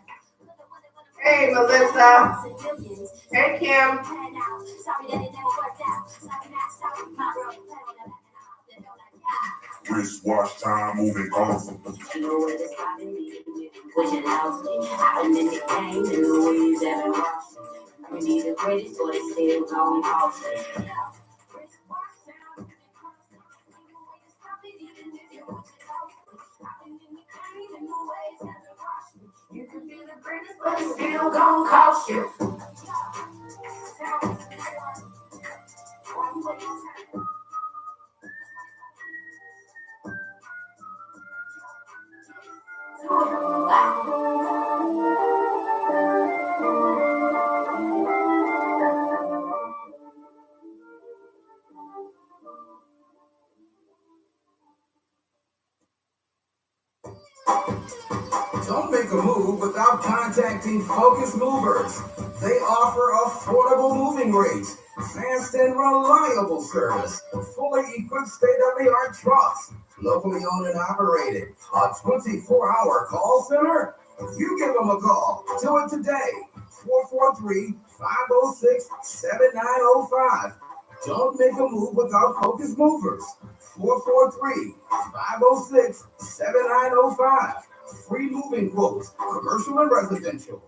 Hey, Melissa. Hey, Kim. Wristwatch time moving constant. You know where to stop and leave me. What you lost me. I've been in the game and the waves haven't washed me. We need the greatest, but it's still going cost me. You could be the greatest, but it's still gonna cost you. Don't make a move without contacting Focus Movers. They offer affordable moving rates, fast and reliable service, fully equipped state-of-the-art trucks, locally owned and operated, a 24-hour call center. You give them a call. Do it today. 443-506-7905. Don't make a move without Focus Movers. 443-506-7905. Free moving quotes, commercial and residential.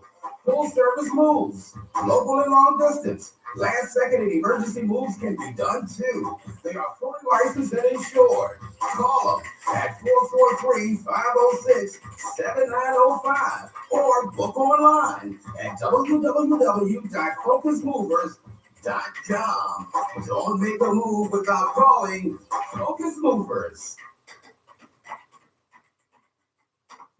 Full service moves, local and long distance. Last second and emergency moves can be done too. They are fully licensed and insured. Call them at 443-506-7905 or book online at www.focusmovers.com. Don't make a move without calling Focus Movers.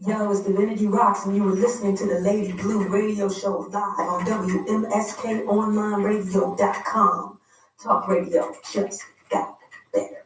Yo, it's Divinity Rocks, and you were listening to the Lady Blue radio show live on WMSKOnlineradio.com. Talk radio just got better.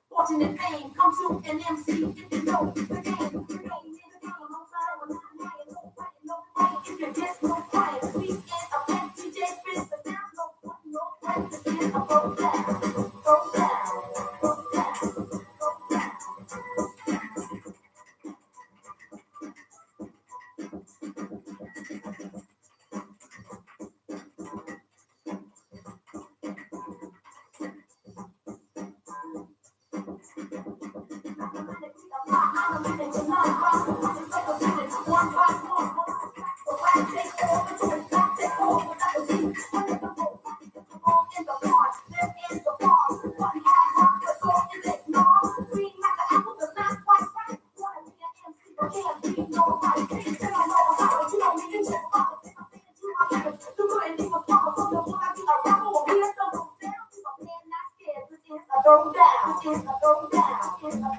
Fortune and fame come to an MC if you know the game. If you just no quiet, please get a pen, DJ spin the sound, no practice, and a go down, go down, go down, go down. Go down, go down, go down.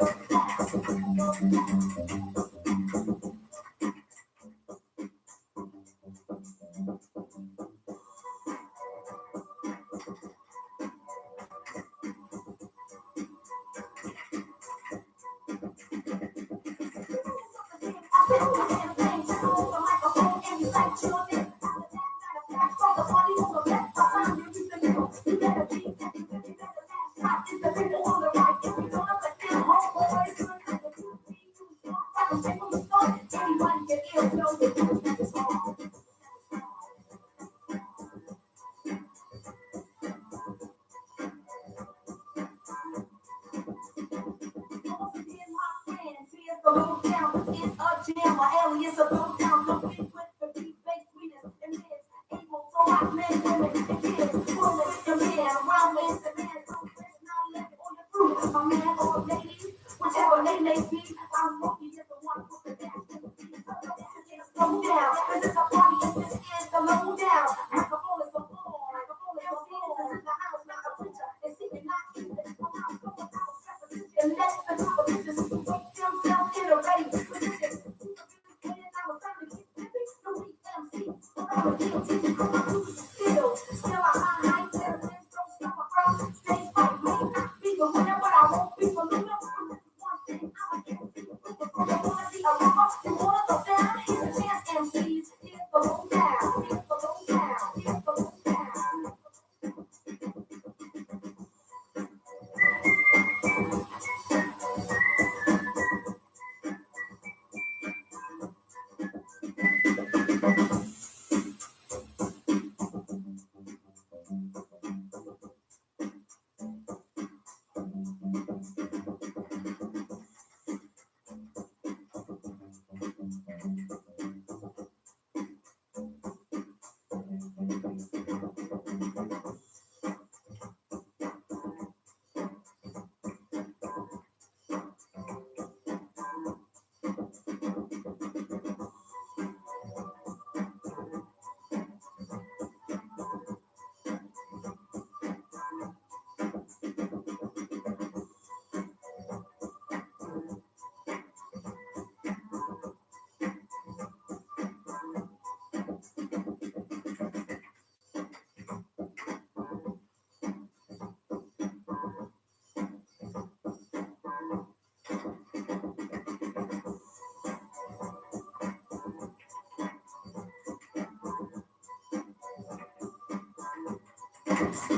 Picasso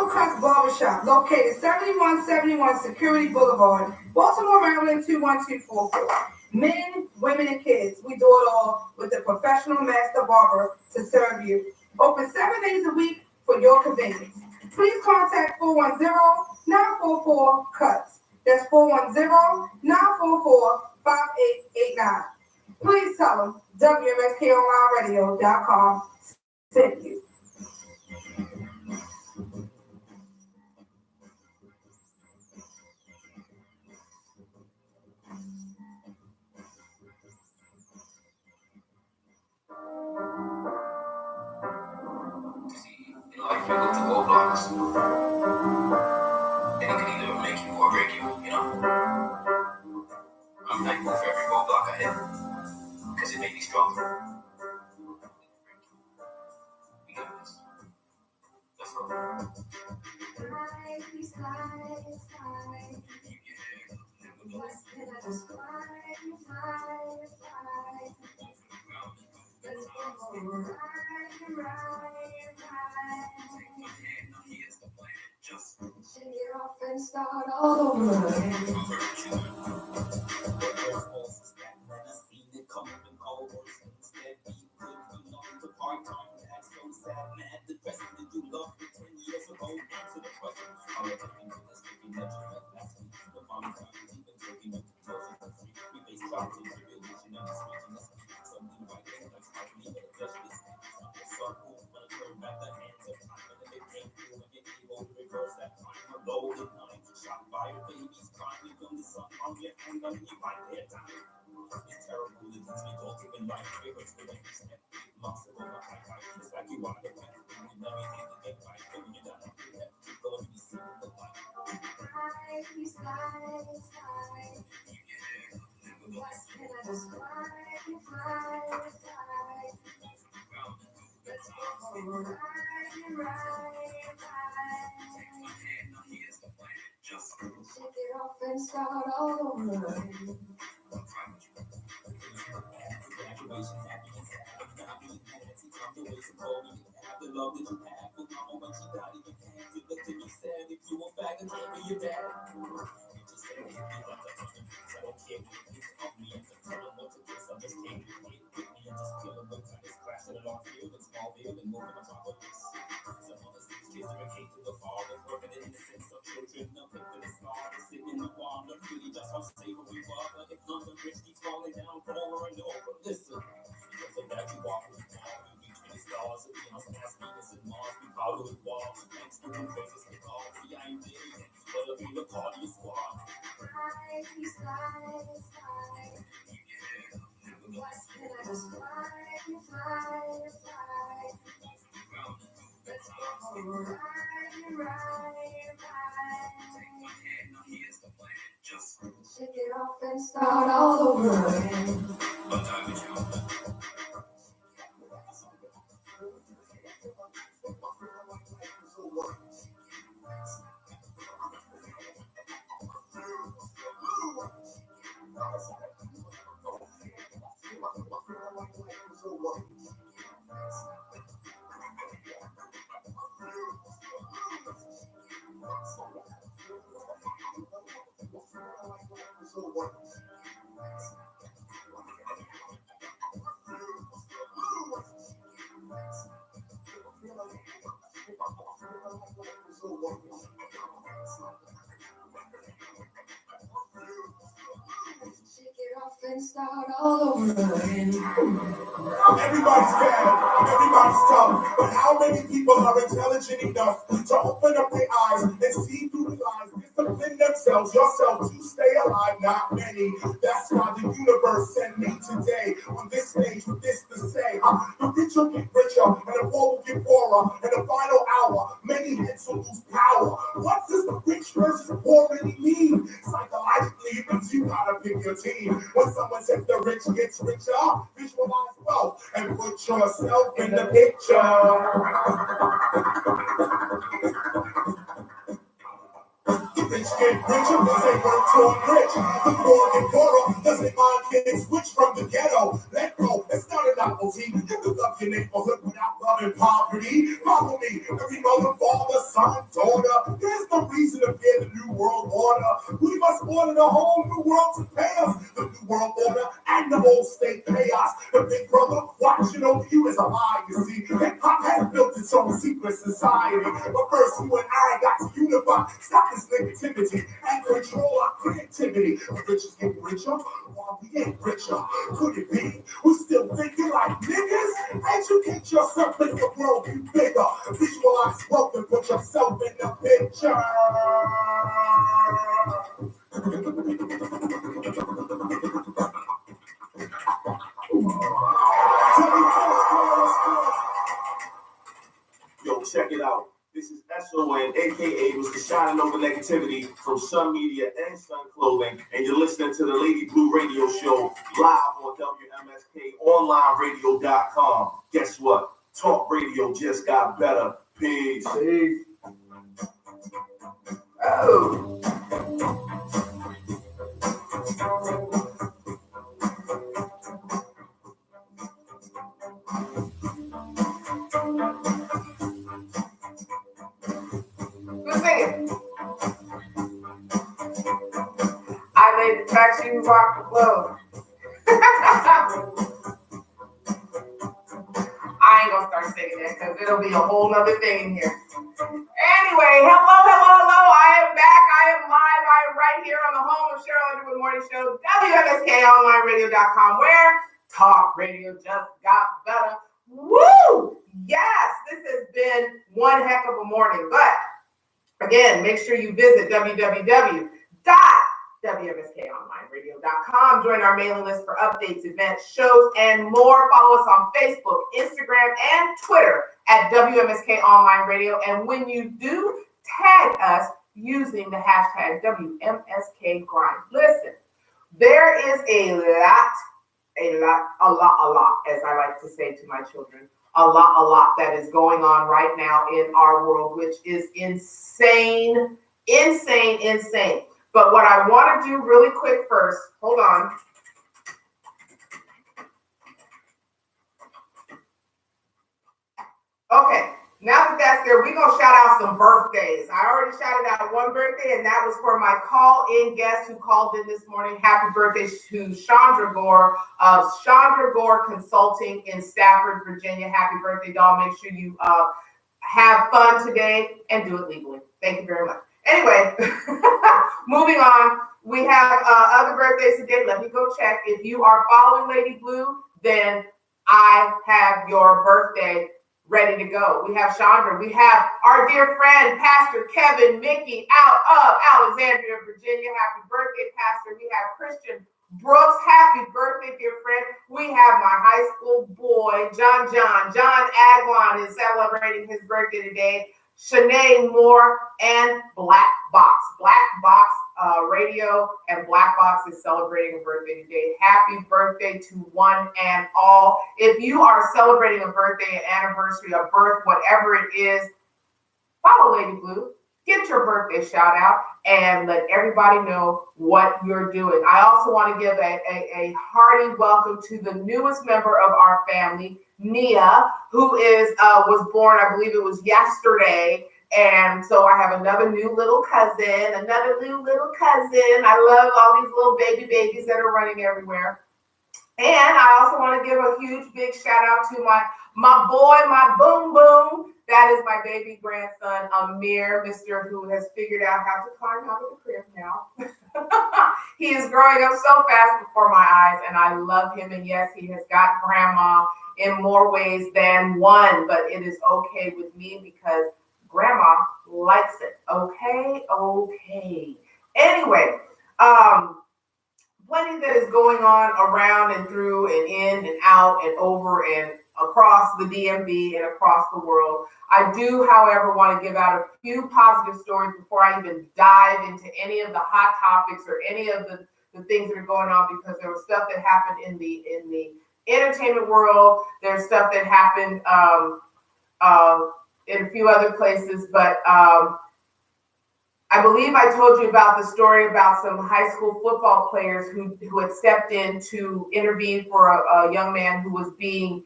Cuts Barbershop, located 7171 Security Boulevard, Baltimore, Maryland 21244. Men, women, and kids, we do it all with a professional master barber to serve you. Open 7 days a week for your convenience. Please contact 410-944-CUTS. That's 410-944-5889. Please tell them WMSKOnlineradio.com sent you. See, in life you go through roadblocks, and it can either make you or break you, you know? I'm thankful for every roadblock I hit, because it made me stronger. We got this. Let's go. Shake it off and start all over again. Shake it off and start all over again. Shake it off and start all over again. Shake it off and start all over again. Everybody's bad, everybody's tough, but how many people are intelligent enough to open up their eyes and see through the lies? Within themselves, yourself to stay alive, not many. That's why the universe sent me today on this stage with this to say. The rich will get richer, and the poor will get poorer. In the final hour, many heads will lose power. What does the rich versus poor really mean? Psychologically, it means you gotta pick your team. When someone says the rich gets richer, visualize wealth and put yourself in the picture. The rich get richer because they work toward rich. The poor get poorer because they mind getting switched from the ghetto. Let go, it's not a novelty. You can love your neighborhood without loving poverty. Follow me, every mother, father, son, daughter. There's no reason to fear the new world order. We must order the whole new world to pay us. The new world order and the whole state chaos. The big brother watching over you is a lie, you see. Hip hop has built its own secret society. But first, you and I got to unify. Stop this negativity and control our creativity. The rich is getting richer while we ain't richer. Could it be we still thinking like niggas? Educate yourself, make the world be bigger. Visualize wealth and put yourself in the picture. Yo, check it out. This is SON, aka Mr. Shining Over Negativity from Sun Media and Sun Clothing, and you're listening to the Lady Blue Radio Show live on WMSKOnlineRadio.com. Guess what? Talk radio just got better. Peace. Peace. Oh. Who's singing? I laid the tracks, you rock the flow. I ain't gonna start singing that because it'll be a whole nother thing in here. Anyway, hello. I am back. I am live. I am right here on the home of Cheryl Underwood Morning Show, WMSKOnlineRadio.com, where talk radio just got better. Woo! Yes, this has been one heck of a morning. But again, make sure you visit www.WMSKOnlineRadio.com. Join our mailing list for updates, events, shows, and more. Follow us on Facebook, Instagram, and Twitter at WMSK Online Radio. And when you do, tag us using the hashtag WMSKGrind. Listen, there is a lot, as I like to say to my children, a lot that is going on right now in our world, which is insane. But what I want to do really quick first, hold on. Okay, now that that's there, we're going to shout out some birthdays. I already shouted out one birthday, and that was for my call-in guest who called in this morning. Happy birthday to Chandra Gore of Chandra Gore Consulting in Stafford, Virginia. Happy birthday, doll. Make sure you have fun today and do it legally. Thank you very much. Anyway, moving on. We have other birthdays today. Let me go check. If you are following Lady Blue, then I have your birthday ready to go. We have Chandra. We have our dear friend, Pastor Kevin Mickey out of Alexandria, Virginia. Happy birthday, Pastor. We have Christian Brooks. Happy birthday, dear friend. We have my high school boy, John Agwan is celebrating his birthday today. Shanae Moore and Black Box Radio and Black Box is celebrating a birthday today. Happy birthday to one and all. If you are celebrating a birthday, an anniversary, a birth, whatever it is, follow Lady Blue. Get your birthday shout out and let everybody know what you're doing. I also want to give a hearty welcome to the newest member of our family, Nia, who was born, I believe it was yesterday. And so I have another new little cousin. I love all these little babies that are running everywhere. And I also want to give a huge, big shout out to my boy, my boom boom. That is my baby grandson, Amir, Mr. who has figured out how to climb out of the crib now. He is growing up so fast before my eyes, and I love him. And yes, he has got grandma in more ways than one, but it is okay with me because Grandma likes it. Okay, okay. Anyway, plenty that is going on around and through and in and out and over and across the DMV and across the world. I do, however, want to give out a few positive stories before I even dive into any of the hot topics or any of the things that are going on, because there was stuff that happened in the entertainment world. There's stuff that happened in a few other places, but I believe I told you about the story about some high school football players who had stepped in to intervene for a young man who was being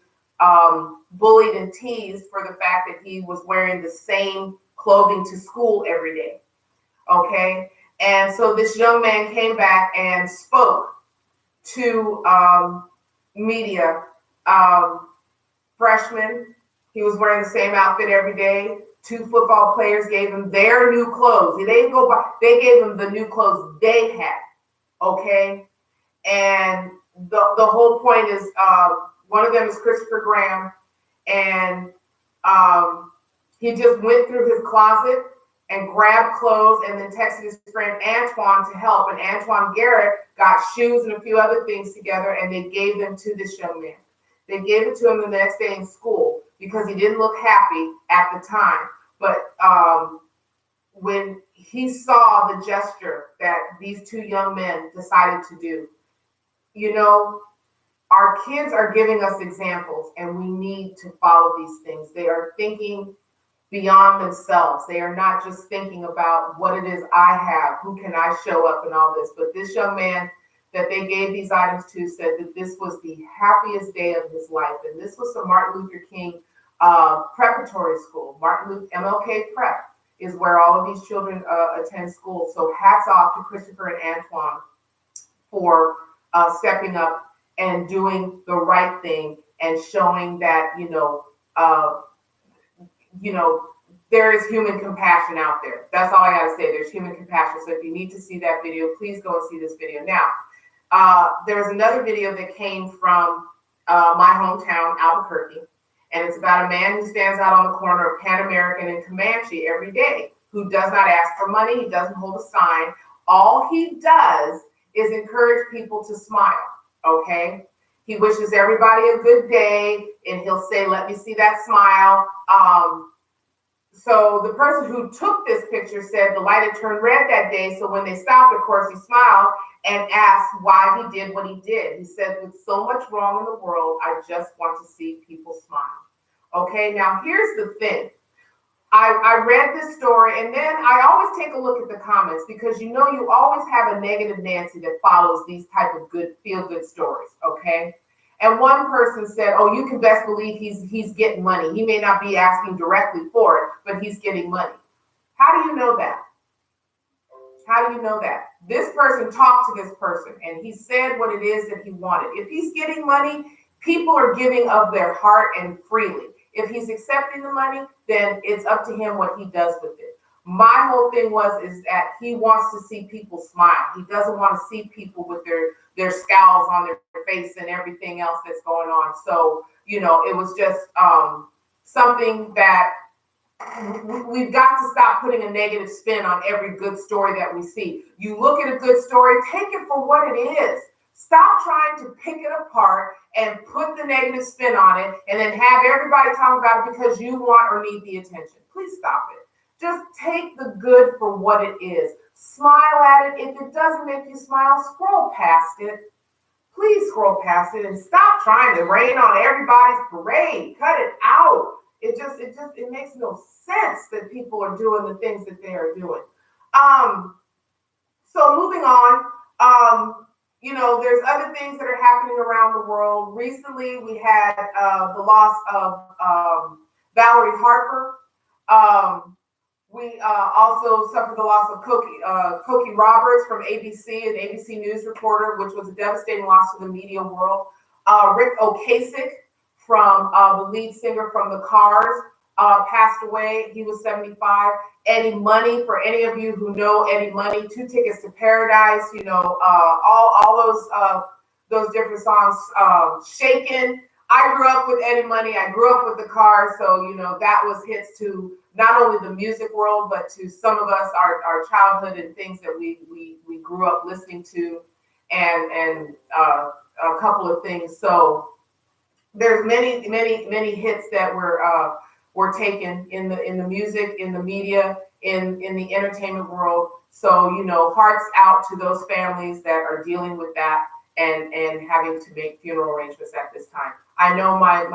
bullied and teased for the fact that he was wearing the same clothing to school every day. Okay. And so this young man came back and spoke to media. Freshman, he was wearing the same outfit every day. 2 football players gave him their new clothes. They didn't go by, they gave him the new clothes they had. Okay. And the whole point is one of them is Christopher Graham, and he just went through his closet and grabbed clothes and then texted his friend Antoine to help. And Antoine Garrett got shoes and a few other things together, and they gave them to this young man. They gave it to him the next day in school because he didn't look happy at the time. But when he saw the gesture that these 2 young men decided to do, you know, our kids are giving us examples, and we need to follow these things. They are thinking beyond themselves. They are not just thinking about what it is I have, who can I show up and all this. But this young man that they gave these items to said that this was the happiest day of his life. And this was the Martin Luther King preparatory school. MLK Prep is where all of these children attend school. So hats off to Christopher and Antoine for stepping up and doing the right thing and showing that, there is human compassion out there. That's all I got to say. There's human compassion. So if you need to see that video, please go and see this video. Now, there's another video that came from my hometown, Albuquerque, and it's about a man who stands out on the corner of Pan American and Comanche every day, who does not ask for money. He doesn't hold a sign. All he does is encourage people to smile, okay? He wishes everybody a good day, and he'll say, "Let me see that smile." So the person who took this picture said the light had turned red that day. So when they stopped, of course, he smiled and asked why he did what he did. He said, "With so much wrong in the world, I just want to see people smile." Okay, now here's the thing. I read this story, and then I always take a look at the comments, because you always have a negative Nancy that follows these type of good feel-good stories, okay? And one person said, "Oh, you can best believe he's getting money. He may not be asking directly for it, but he's getting money." How do you know that? How do you know that? This person talked to this person, and he said what it is that he wanted. If he's getting money, people are giving of their heart and freely. If he's accepting the money, then it's up to him what he does with it. My whole thing is that he wants to see people smile. He doesn't want to see people with their scowls on their face and everything else that's going on. So, it was just something that we've got to stop putting a negative spin on every good story that we see. You look at a good story, take it for what it is. Stop trying to pick it apart and put the negative spin on it and then have everybody talk about it because you want or need the attention. Please stop it. Just take the good for what it is. Smile at it. If it doesn't make you smile, scroll past it. Please scroll past it and stop trying to rain on everybody's parade. Cut it out. It makes no sense that people are doing the things that they are doing. So moving on, there's other things that are happening around the world. Recently, we had the loss of Valerie Harper. We also suffered the loss of Cokie Roberts from ABC, an ABC News reporter, which was a devastating loss to the media world. Rick Ocasek, from the lead singer from the Cars, passed away. He was 75. Eddie Money, for any of you who know Eddie Money, 2 Tickets to Paradise, all those different songs. Shaken. I grew up with Eddie Money. I grew up with the Cars, so that was hits to not only the music world, but to some of us, our childhood and things that we grew up listening to, and a couple of things. So there's many hits that were taken in the music, in the media, in the entertainment world. So, hearts out to those families that are dealing with that and having to make funeral arrangements at this time. I know my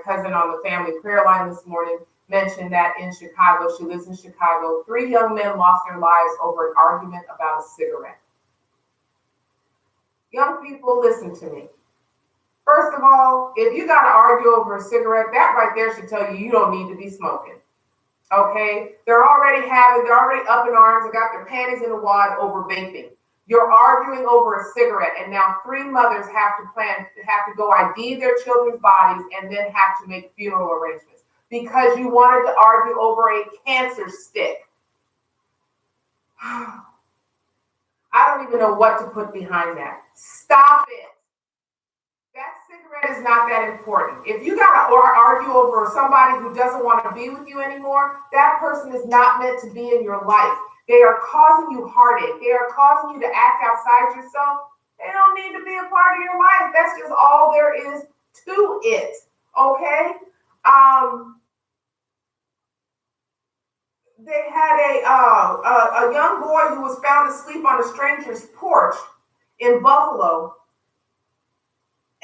cousin on the family prayer line this morning mentioned that in Chicago, she lives in Chicago, 3 young men lost their lives over an argument about a cigarette. Young people, listen to me. First of all, if you got to argue over a cigarette, that right there should tell you you don't need to be smoking. Okay? They're already up in arms, they got their panties in a wad over vaping. You're arguing over a cigarette, and now 3 mothers have to go ID their children's bodies and then have to make funeral arrangements because you wanted to argue over a cancer stick. I don't even know what to put behind that. Stop it. That cigarette is not that important. If you got to argue over somebody who doesn't want to be with you anymore, that person is not meant to be in your life. They are causing you heartache. They are causing you to act outside yourself. They don't need to be a part of your life. That's just all there is to it. Okay? They had a young boy who was found asleep on a stranger's porch in Buffalo.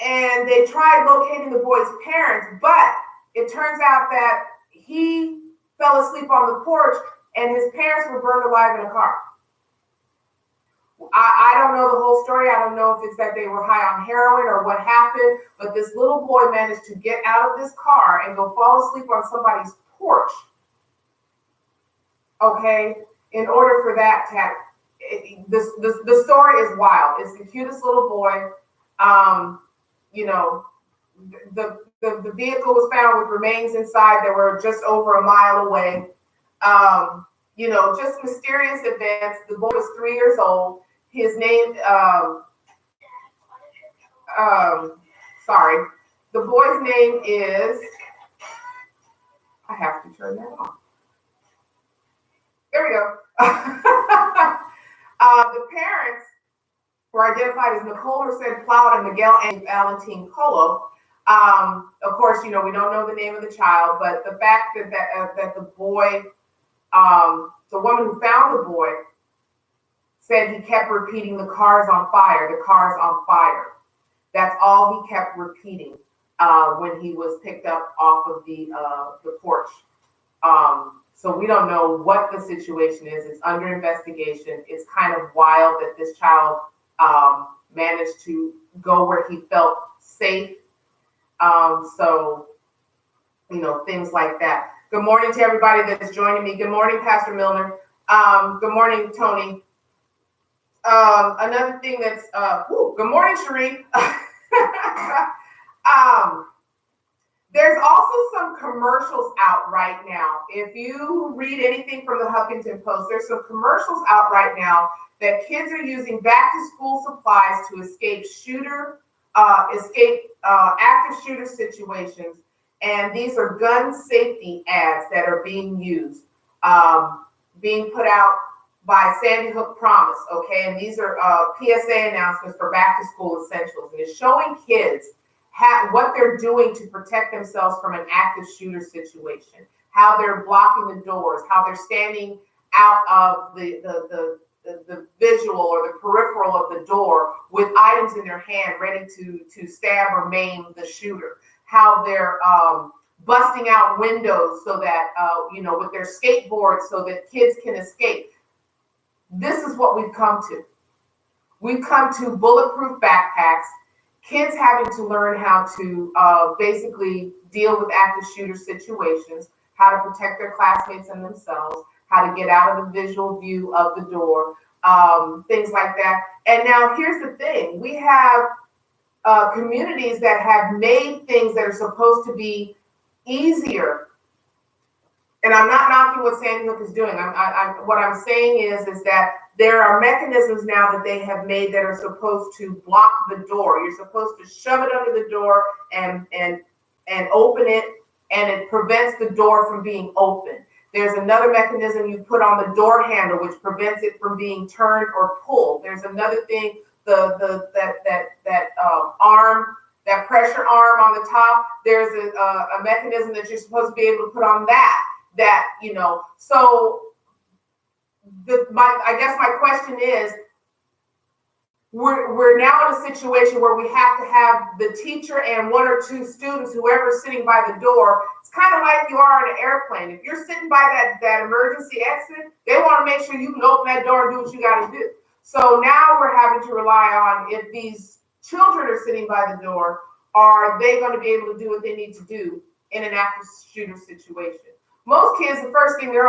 And they tried locating the boy's parents, but it turns out that he fell asleep on the porch and his parents were burned alive in a car. I don't know the whole story. I don't know if it's that they were high on heroin or what happened, but this little boy managed to get out of this car and go fall asleep on somebody's porch. Okay, in order for that to happen, the story is wild. It's the cutest little boy. The vehicle was found with remains inside that were just over a mile away. Just mysterious events. The boy was 3 years old. His name, the boy's name is, I have to turn that on. There we go. The parents were identified as Nicole Merced Plowd and Miguel and Valentin Colo. Of course, we don't know the name of the child, but the fact that the boy, the woman who found the boy, said he kept repeating, "The car's on fire, the car's on fire." That's all he kept repeating when he was picked up off of the porch. So we don't know what the situation is. It's under investigation. It's kind of wild that this child managed to go where he felt safe. Things like that. Good morning to everybody that's joining me. Good morning, Pastor Milner. Good morning, Tony. Another thing that's, good morning, Cherie. There's also some commercials out right now. If you read anything from the Huffington Post, there's some commercials out right now that kids are using back-to-school supplies to escape active shooter situations. And these are gun safety ads that are being used, being put out by Sandy Hook Promise, okay? And these are PSA announcements for back-to-school essentials. And it's showing kids what they're doing to protect themselves from an active shooter situation, how they're blocking the doors, how they're standing out of the visual or the peripheral of the door with items in their hand ready to stab or maim the shooter, how they're busting out windows so that, with their skateboards so that kids can escape. This is what we've come to. We've come to bulletproof backpacks, kids having to learn how to basically deal with active shooter situations, how to protect their classmates and themselves, how to get out of the visual view of the door, things like that. And now here's the thing. We have communities that have made things that are supposed to be easier. And I'm not knocking what Sandy Hook is doing. What I'm saying is that there are mechanisms now that they have made that are supposed to block the door. You're supposed to shove it under the door and open it, and it prevents the door from being open. There's another mechanism you put on the door handle, which prevents it from being turned or pulled. There's another thing, that arm, that pressure arm on the top. There's a mechanism that you're supposed to be able to put on that. So I guess my question is, we're now in a situation where we have to have the teacher and one or two students, whoever's sitting by the door. It's kind of like you are on an airplane. If you're sitting by that emergency exit, they want to make sure you can open that door and do what you got to do. So now we're having to rely on, if these children are sitting by the door, are they going to be able to do what they need to do in an active shooter situation? Most kids, the first thing they're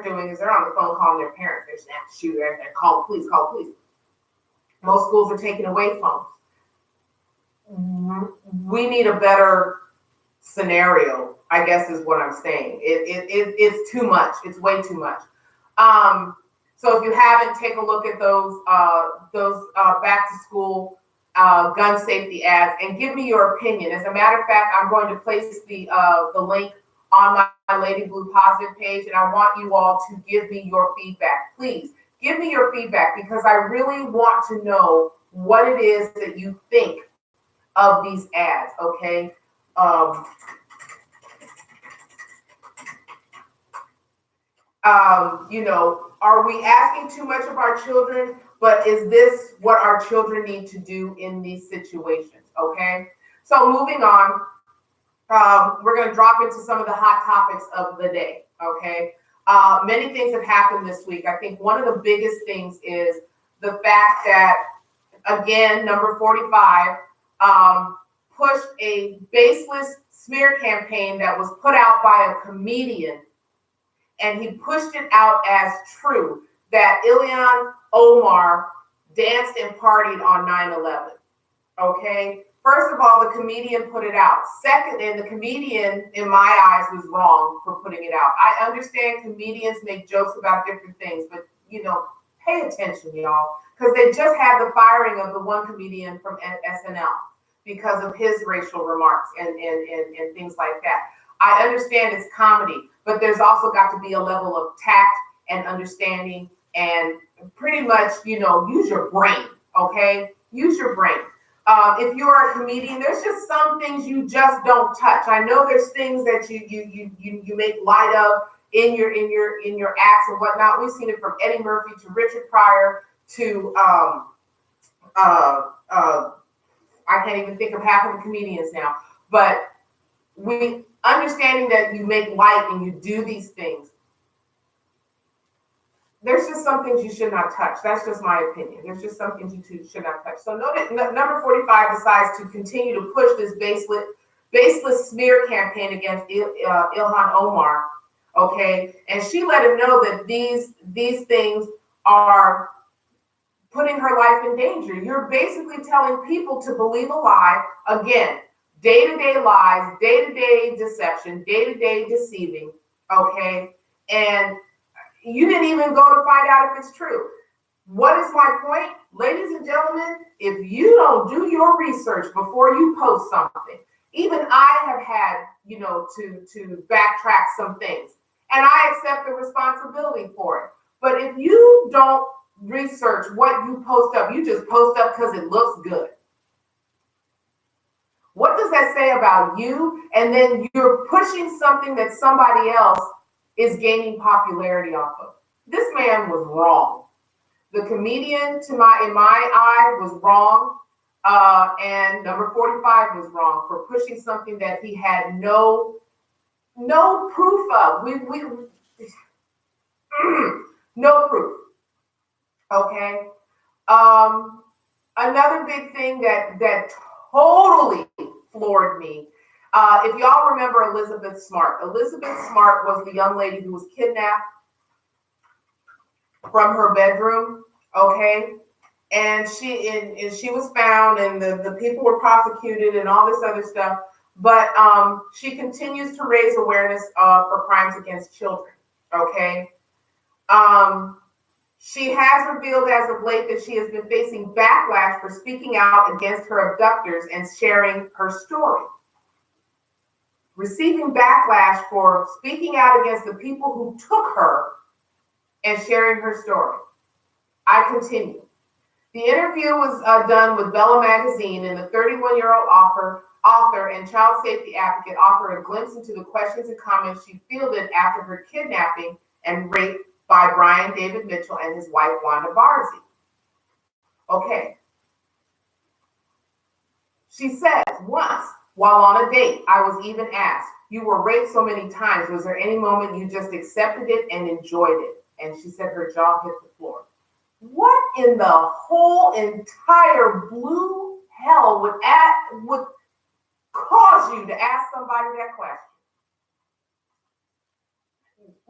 doing is they're on the phone calling their parents. There's an active shooter, and call the police, call the police. Most schools are taking away phones. We need a better scenario, I guess is what I'm saying. It's too much. It's way too much. So if you haven't, take a look at those back to school gun safety ads and give me your opinion. As a matter of fact, I'm going to place the link on my Lady Blue Positive page, and I want you all to give me your feedback. Please give me your feedback, because I really want to know what it is that you think of these ads, okay? Are we asking too much of our children? But is this what our children need to do in these situations, okay? So moving on, we're going to drop into some of the hot topics of the day, okay? Many things have happened this week. I think one of the biggest things is the fact that, again, number 45 pushed a baseless smear campaign that was put out by a comedian, and he pushed it out as true that Ilhan Omar danced and partied on 9/11. Okay? First of all, the comedian put it out. Second, and the comedian, in my eyes, was wrong for putting it out. I understand comedians make jokes about different things, but, pay attention, y'all, because they just had the firing of the one comedian from SNL because of his racial remarks and things like that. I understand it's comedy, but there's also got to be a level of tact and understanding and pretty much, use your brain, okay? Use your brain. If you're a comedian, there's just some things you just don't touch. I know there's things that you make light of in your acts and whatnot. We've seen it from Eddie Murphy to Richard Pryor to I can't even think of half of the comedians now. But we understanding that you make light and you do these things. There's just some things you should not touch. That's just my opinion. There's just some things you should not touch. So notice number 45 decides to continue to push this baseless smear campaign against Ilhan Omar. Okay, and she let him know that these things are putting her life in danger. You're basically telling people to believe a lie. Again, day-to-day lies, day-to-day deception, day-to-day deceiving. Okay, and you didn't even go to find out if it's true. What is my point? Ladies and gentlemen, if you don't do your research before you post something, even I have had, to backtrack some things, and I accept the responsibility for it. But if you don't research what you post up, you just post up because it looks good. What does that say about you? And then you're pushing something that somebody else is gaining popularity off of. This man was wrong. The comedian, in my eye, was wrong. And number 45 was wrong for pushing something that he had no proof of. No proof. Okay. Another big thing that totally floored me. If y'all remember Elizabeth Smart was the young lady who was kidnapped from her bedroom, okay? And she was found, and the people were prosecuted and all this other stuff. But she continues to raise awareness for crimes against children, okay? She has revealed as of late that she has been facing backlash for speaking out against her abductors and sharing her story. receiving backlash for speaking out against the people who took her and sharing her story. I continue. The interview was done with Bella Magazine, and the 31-year-old author and child safety advocate offered a glimpse into the questions and comments she fielded after her kidnapping and rape by Brian David Mitchell and his wife, Wanda Barzi. Okay. She says, once, while on a date, I was even asked, you were raped so many times. Was there any moment you just accepted it and enjoyed it? And she said her jaw hit the floor. What in the whole entire blue hell would cause you to ask somebody that question?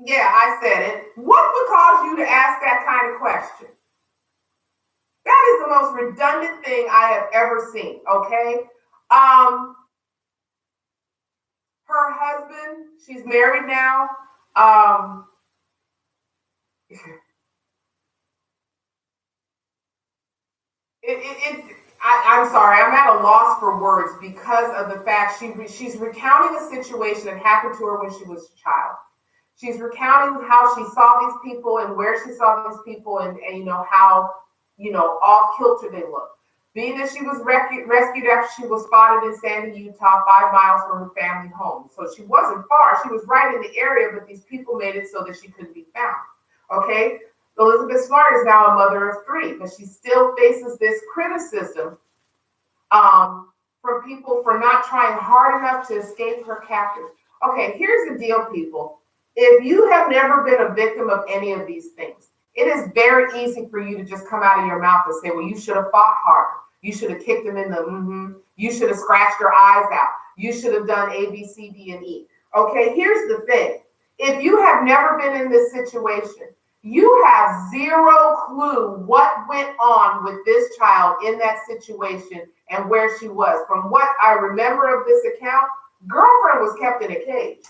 Yeah, I said it. What would cause you to ask that kind of question? That is the most redundant thing I have ever seen, okay? Her husband, she's married now. I'm sorry, I'm at a loss for words because of the fact she's recounting a situation that happened to her when she was a child. She's recounting how she saw these people and where she saw these people and how, off kilter they look. Being that she was rescued after she was spotted in Sandy, Utah, 5 miles from her family home. So she wasn't far. She was right in the area, but these people made it so that she couldn't be found. Okay? Elizabeth Smart is now a mother of 3, but she still faces this criticism from people for not trying hard enough to escape her captors. Okay, here's the deal, people. If you have never been a victim of any of these things, it is very easy for you to just come out of your mouth and say, well, you should have fought harder. You should have kicked them in the You should have scratched their eyes out. You should have done A, B, C, D, and E. Okay, here's the thing. If you have never been in this situation, you have zero clue what went on with this child in that situation and where she was. From what I remember of this account, girlfriend was kept in a cage.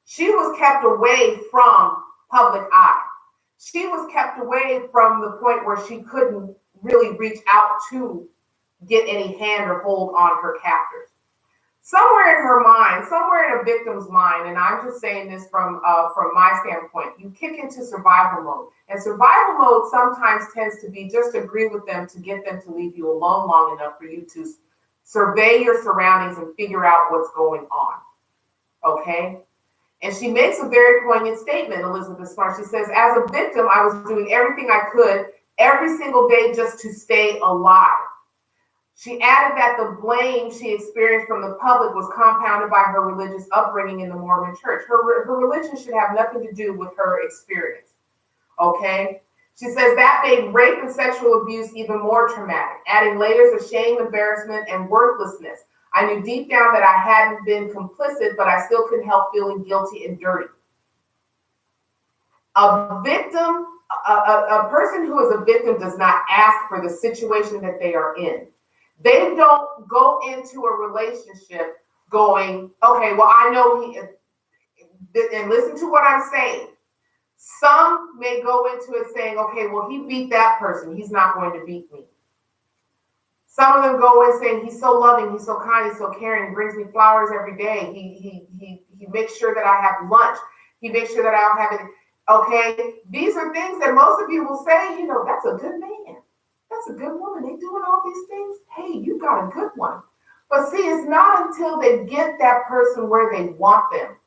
She was kept away from public eye. She was kept away from the point where she couldn't really reach out to get any hand or hold on her captors. Somewhere in her mind, somewhere in a victim's mind, and I'm just saying this from my standpoint, you kick into survival mode. And survival mode sometimes tends to be just agree with them to get them to leave you alone long enough for you to survey your surroundings and figure out what's going on. Okay? And she makes a very poignant statement, Elizabeth Smart. She says, as a victim, I was doing everything I could every single day just to stay alive. She added that the blame she experienced from the public was compounded by her religious upbringing in the Mormon church. Her religion should have nothing to do with her experience, okay? She says that made rape and sexual abuse even more traumatic, adding layers of shame, embarrassment, and worthlessness. I knew deep down that I hadn't been complicit, but I still couldn't help feeling guilty and dirty. A victim, a person who is a victim does not ask for the situation that they are in. They don't go into a relationship going, okay, well, I know and listen to what I'm saying. Some may go into it saying, okay, well, he beat that person. He's not going to beat me. Some of them go in saying, he's so loving, he's so kind, he's so caring, he brings me flowers every day. He makes sure that I have lunch. He makes sure that I don't have it. Okay, these are things that most of you will say, that's a good man. That's a good woman. They doing all these things. Hey, you got a good one. But see, it's not until they get that person where they want them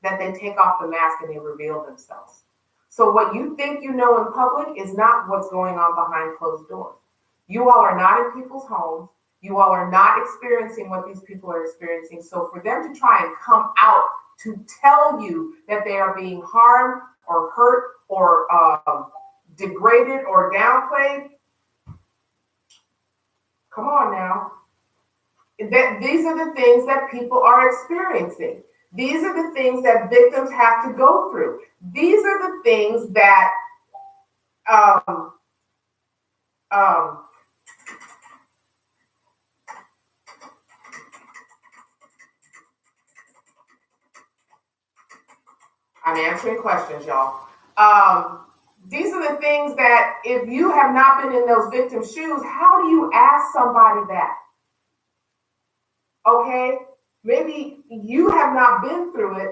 that they take off the mask and they reveal themselves. So what you think you know in public is not what's going on behind closed doors. You all are not in people's homes. You all are not experiencing what these people are experiencing. So for them to try and come out to tell you that they are being harmed or hurt or degraded or downplayed, come on now. These are the things that people are experiencing. These are the things that victims have to go through. These are the things that I'm answering questions, y'all. These are the things that if you have not been in those victim shoes, how do you ask somebody that? Okay? Maybe you have not been through it,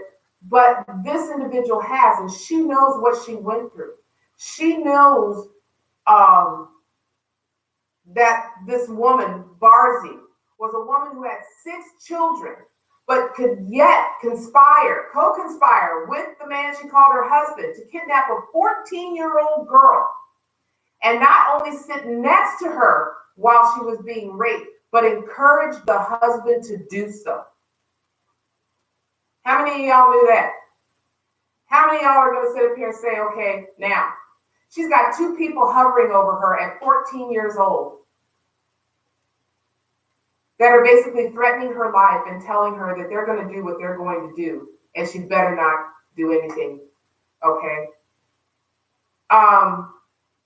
but this individual has, and she knows what she went through. She knows um, that this woman, Barzi, was a woman who had 6 children, but could yet co-conspire with the man she called her husband to kidnap a 14-year-old girl and not only sit next to her while she was being raped, but encourage the husband to do so. How many of y'all knew that? How many of y'all are going to sit up here and say, okay, now, she's got 2 people hovering over her at 14 years old that are basically threatening her life and telling her that they're going to do what they're going to do, and she better not do anything, okay?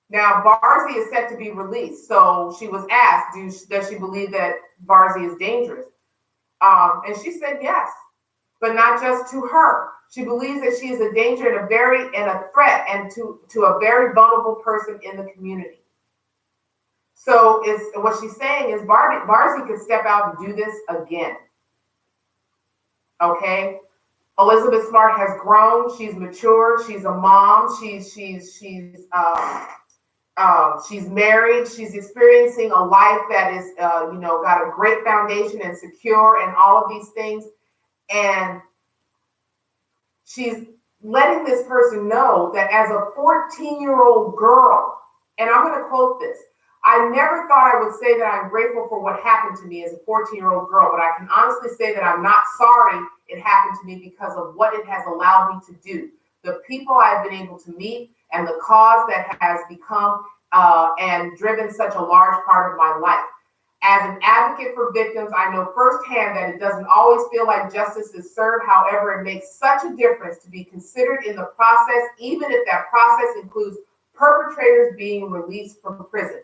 Now, Barzi is set to be released, so she was asked, does she believe that Barzi is dangerous? And she said yes, but not just to her. She believes that she is a danger and a threat and to a very vulnerable person in the community. So what she's saying is Barzi could step out and do this again. Okay? Elizabeth Smart has grown. She's matured. She's a mom. She's married. She's experiencing a life that is, got a great foundation and secure and all of these things. And she's letting this person know that as a 14-year-old girl, and I'm going to quote this, I never thought I would say that I'm grateful for what happened to me as a 14-year-old girl, but I can honestly say that I'm not sorry it happened to me because of what it has allowed me to do. The people I've been able to meet and the cause that has become and driven such a large part of my life. As an advocate for victims, I know firsthand that it doesn't always feel like justice is served. However, it makes such a difference to be considered in the process, even if that process includes perpetrators being released from prison.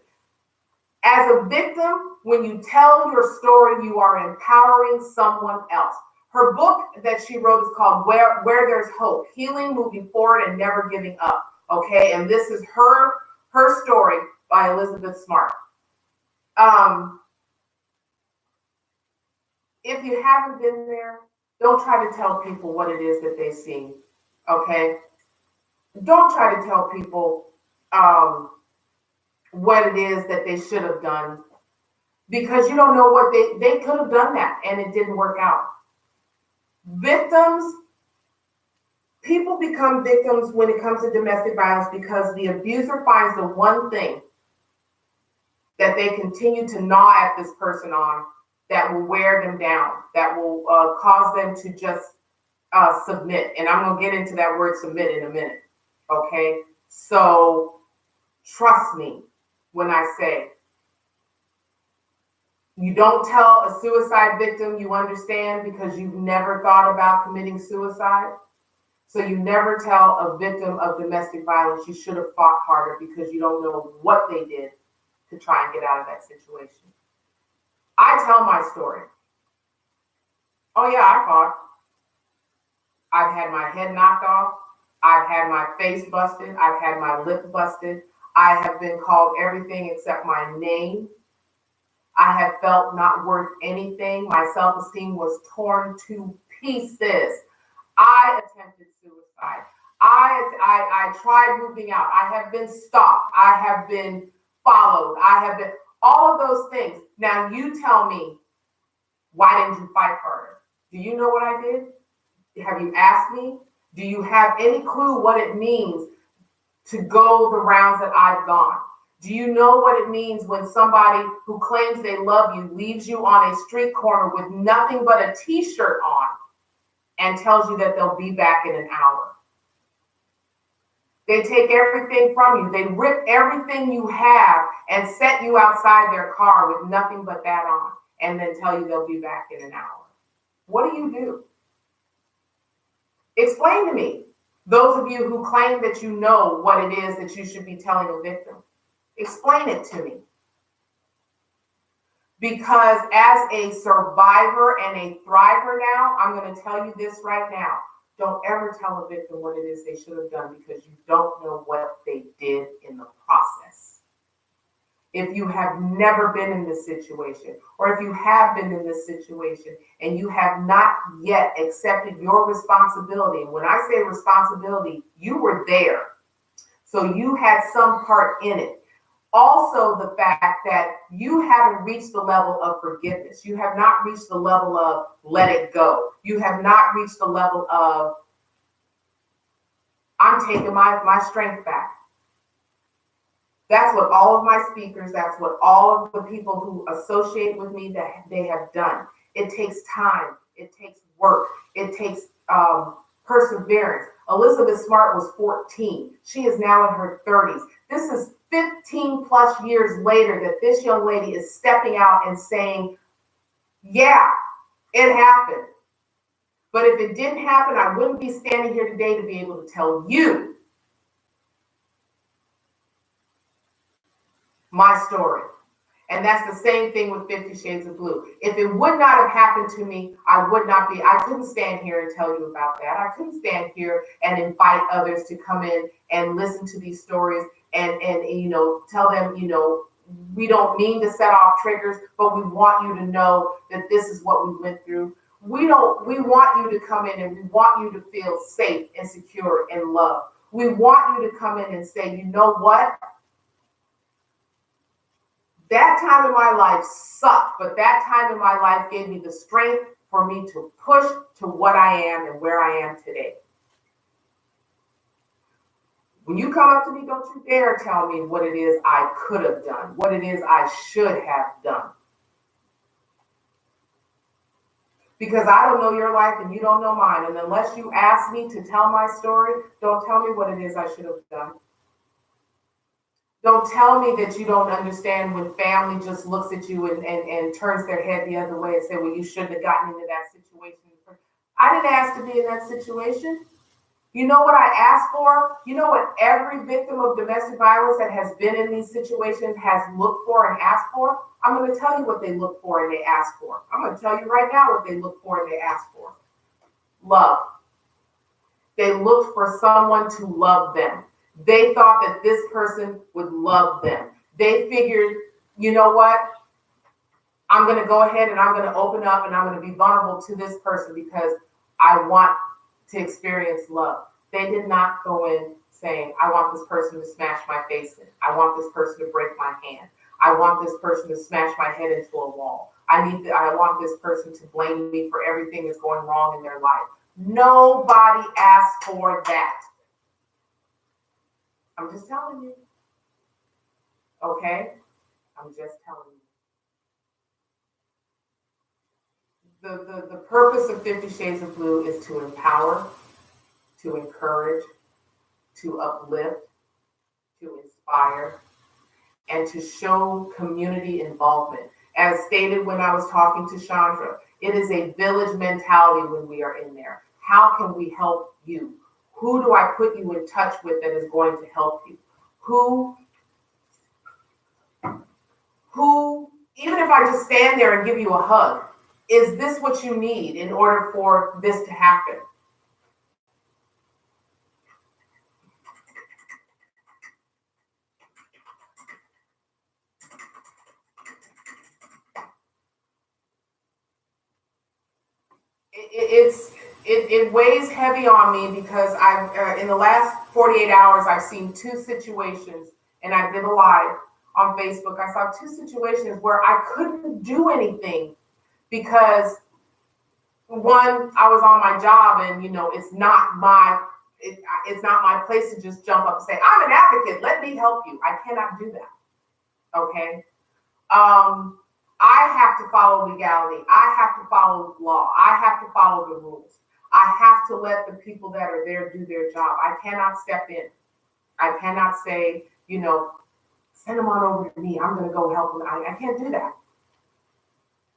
As a victim, when you tell your story, you are empowering someone else. Her book that she wrote is called Where There's Hope, Healing, Moving Forward, and Never Giving Up. Okay, and this is her story by Elizabeth Smart. If you haven't been there, don't try to tell people what it is that they've seen. Okay, don't try to tell people what it is that they should have done, because you don't know what they could have done that and it didn't work out. People become victims when it comes to domestic violence because the abuser finds the one thing that they continue to gnaw at this person on that will wear them down, that will cause them to just submit. And I'm going to get into that word submit in a minute. Okay, so trust me when I say, you don't tell a suicide victim you understand because you've never thought about committing suicide. So you never tell a victim of domestic violence you should have fought harder because you don't know what they did to try and get out of that situation. I tell my story. Oh yeah, I fought. I've had my head knocked off. I've had my face busted. I've had my lip busted. I have been called everything except my name. I have felt not worth anything. My self-esteem was torn to pieces. I attempted suicide. I tried moving out. I have been stalked. I have been followed. I have been all of those things. Now you tell me, why didn't you fight harder? Do you know what I did? Have you asked me? Do you have any clue what it means to go the rounds that I've gone? Do you know what it means when somebody who claims they love you leaves you on a street corner with nothing but a t-shirt on and tells you that they'll be back in an hour? They take everything from you. They rip everything you have and set you outside their car with nothing but that on, and then tell you they'll be back in an hour. What do? Explain to me, those of you who claim that you know what it is that you should be telling a victim. Explain it to me. Because as a survivor and a thriver now, I'm going to tell you this right now. Don't ever tell a victim what it is they should have done because you don't know what they did in the process. if you have never been in this situation, or if you have been in this situation and you have not yet accepted your responsibility. When I say responsibility, you were there. So you had some part in it. Also, the fact that you haven't reached the level of forgiveness. You have not reached the level of let it go. You have not reached the level of I'm taking my strength back. That's what all of my speakers, that's what all of the people who associate with me, that they have done. It takes time. It takes work. It takes perseverance. Elizabeth Smart was 14. She is now in her 30s. This is 15 plus years later that this young lady is stepping out and saying, yeah, it happened. But if it didn't happen, I wouldn't be standing here today to be able to tell you my story. And that's the same thing with 50 Shades of Blue. If it would not have happened to me, I couldn't stand here and tell you about that. I couldn't stand here and invite others to come in and listen to these stories and tell them, we don't mean to set off triggers, but we want you to know that this is what we went through. We want you to come in and we want you to feel safe and secure and loved. We want you to come in and say, you know what? That time in my life sucked, but that time in my life gave me the strength for me to push to what I am and where I am today. When you come up to me, don't you dare tell me what it is I could have done, what it is I should have done. Because I don't know your life and you don't know mine. And unless you ask me to tell my story, don't tell me what it is I should have done. Don't tell me that you don't understand when family just looks at you and turns their head the other way and say, well, you shouldn't have gotten into that situation. I didn't ask to be in that situation. You know what I asked for? You know what every victim of domestic violence that has been in these situations has looked for and asked for? I'm going to tell you what they look for and they ask for. I'm going to tell you right now what they look for and they ask for. Love. They looked for someone to love them. They thought that this person would love them. They figured, you know what? I'm going to go ahead and I'm going to open up and I'm going to be vulnerable to this person because I want to experience love. They did not go in saying, I want this person to smash my face in. I want this person to break my hand. I want this person to smash my head into a wall. I want this person to blame me for everything that's going wrong in their life. Nobody asked for that. I'm just telling you. Okay? I'm just telling you. The purpose of 50 Shades of Blue is to empower, to encourage, to uplift, to inspire, and to show community involvement. As stated when I was talking to Chandra, it is a village mentality when we are in there. How can we help you? Who do I put you in touch with that is going to help you? Who, even if I just stand there and give you a hug, is this what you need in order for this to happen? It weighs heavy on me because I've in the last 48 hours I've seen two situations, and I did a live on Facebook. I saw two situations where I couldn't do anything because one, I was on my job, and it's not my place to just jump up and say, I'm an advocate, let me help you. I cannot do that. Okay. I have to follow legality. I have to follow law. I have to follow the rules. I have to let the people that are there do their job. I cannot step in. I cannot say, send them on over to me. I'm going to go help them. I can't do that.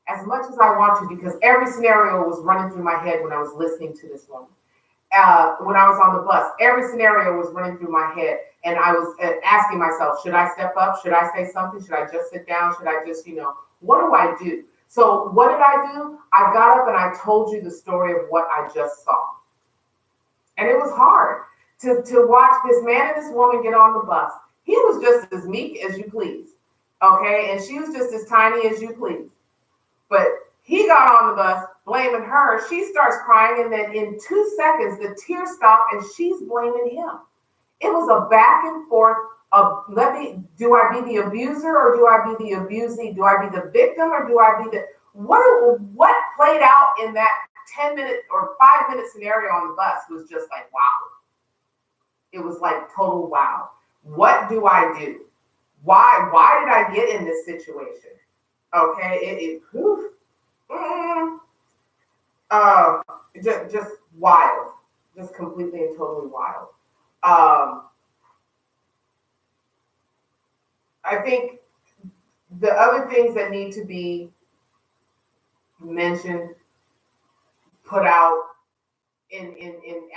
As much as I want to, because every scenario was running through my head when I was listening to this woman. When I was on the bus, every scenario was running through my head. And I was asking myself, should I step up? Should I say something? Should I just sit down? Should I just, what do I do? So what did I do? I got up and I told you the story of what I just saw. And it was hard to watch this man and this woman get on the bus. He was just as meek as you please. Okay, and she was just as tiny as you please. But he got on the bus blaming her. She starts crying, and then in 2 seconds, the tears stop, and she's blaming him. It was a back and forth of do I be the abuser or do I be the abusee? Do I be the victim or do I be the what played out in that 10-minute or 5-minute scenario on the bus was just like wow. It was like total wow. What do I do? Why did I get in this situation? Okay, whew, mm, uh, just wild, just completely and totally wild. I think the other things that need to be mentioned, put out in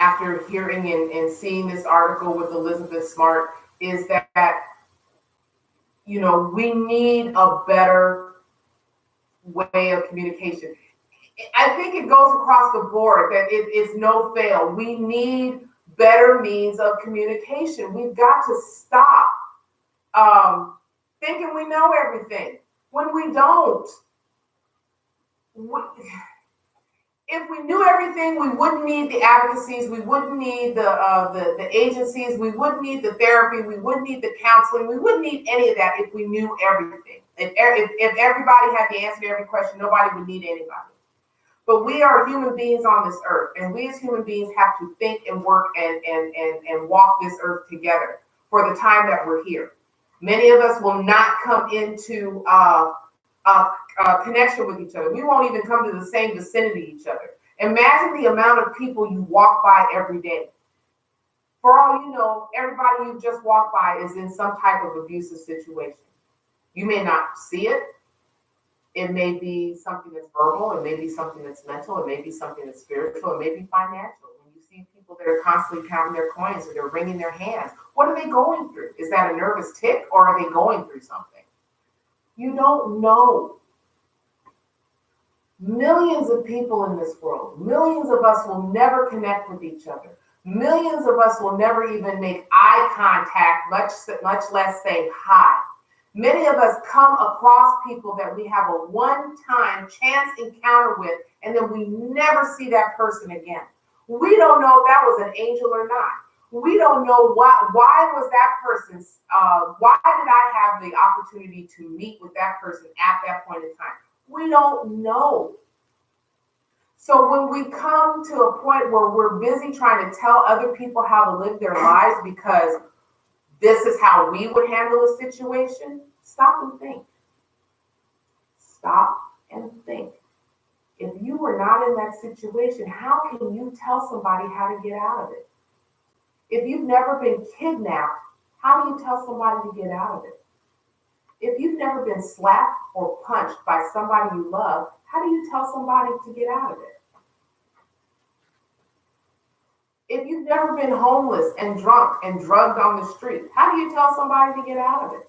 after hearing and seeing this article with Elizabeth Smart is that we need a better way of communication. I think it goes across the board that it's no fail. We need better means of communication. We've got to stop thinking we know everything when we don't. If we knew everything, we wouldn't need the advocacies, we wouldn't need the agencies, we wouldn't need the therapy, we wouldn't need the counseling, we wouldn't need any of that if we knew everything. If everybody had the answer to every question, nobody would need anybody. But we are human beings on this earth, and we as human beings have to think and work and walk this earth together for the time that we're here. Many of us will not come into connection with each other. We won't even come to the same vicinity each other. Imagine the amount of people you walk by every day. For all you know, everybody you just walk by is in some type of abusive situation. You may not see it. It may be something that's verbal. It may be something that's mental. It may be something that's spiritual. It may be financial. When you see people that are constantly counting their coins or they're wringing their hands, what are they going through? Is that a nervous tick or are they going through something? You don't know. Millions of people in this world, millions of us will never connect with each other. Millions of us will never even make eye contact, much less say hi. Many of us come across people that we have a one-time chance encounter with, and then we never see that person again. We don't know if that was an angel or not. We don't know why was that person, why did I have the opportunity to meet with that person at that point in time? We don't know. So when we come to a point where we're busy trying to tell other people how to live their lives because this is how we would handle a situation, stop and think. Stop and think. If you were not in that situation, how can you tell somebody how to get out of it? If you've never been kidnapped, how do you tell somebody to get out of it? If you've never been slapped or punched by somebody you love, how do you tell somebody to get out of it? If you've never been homeless and drunk and drugged on the street, how do you tell somebody to get out of it?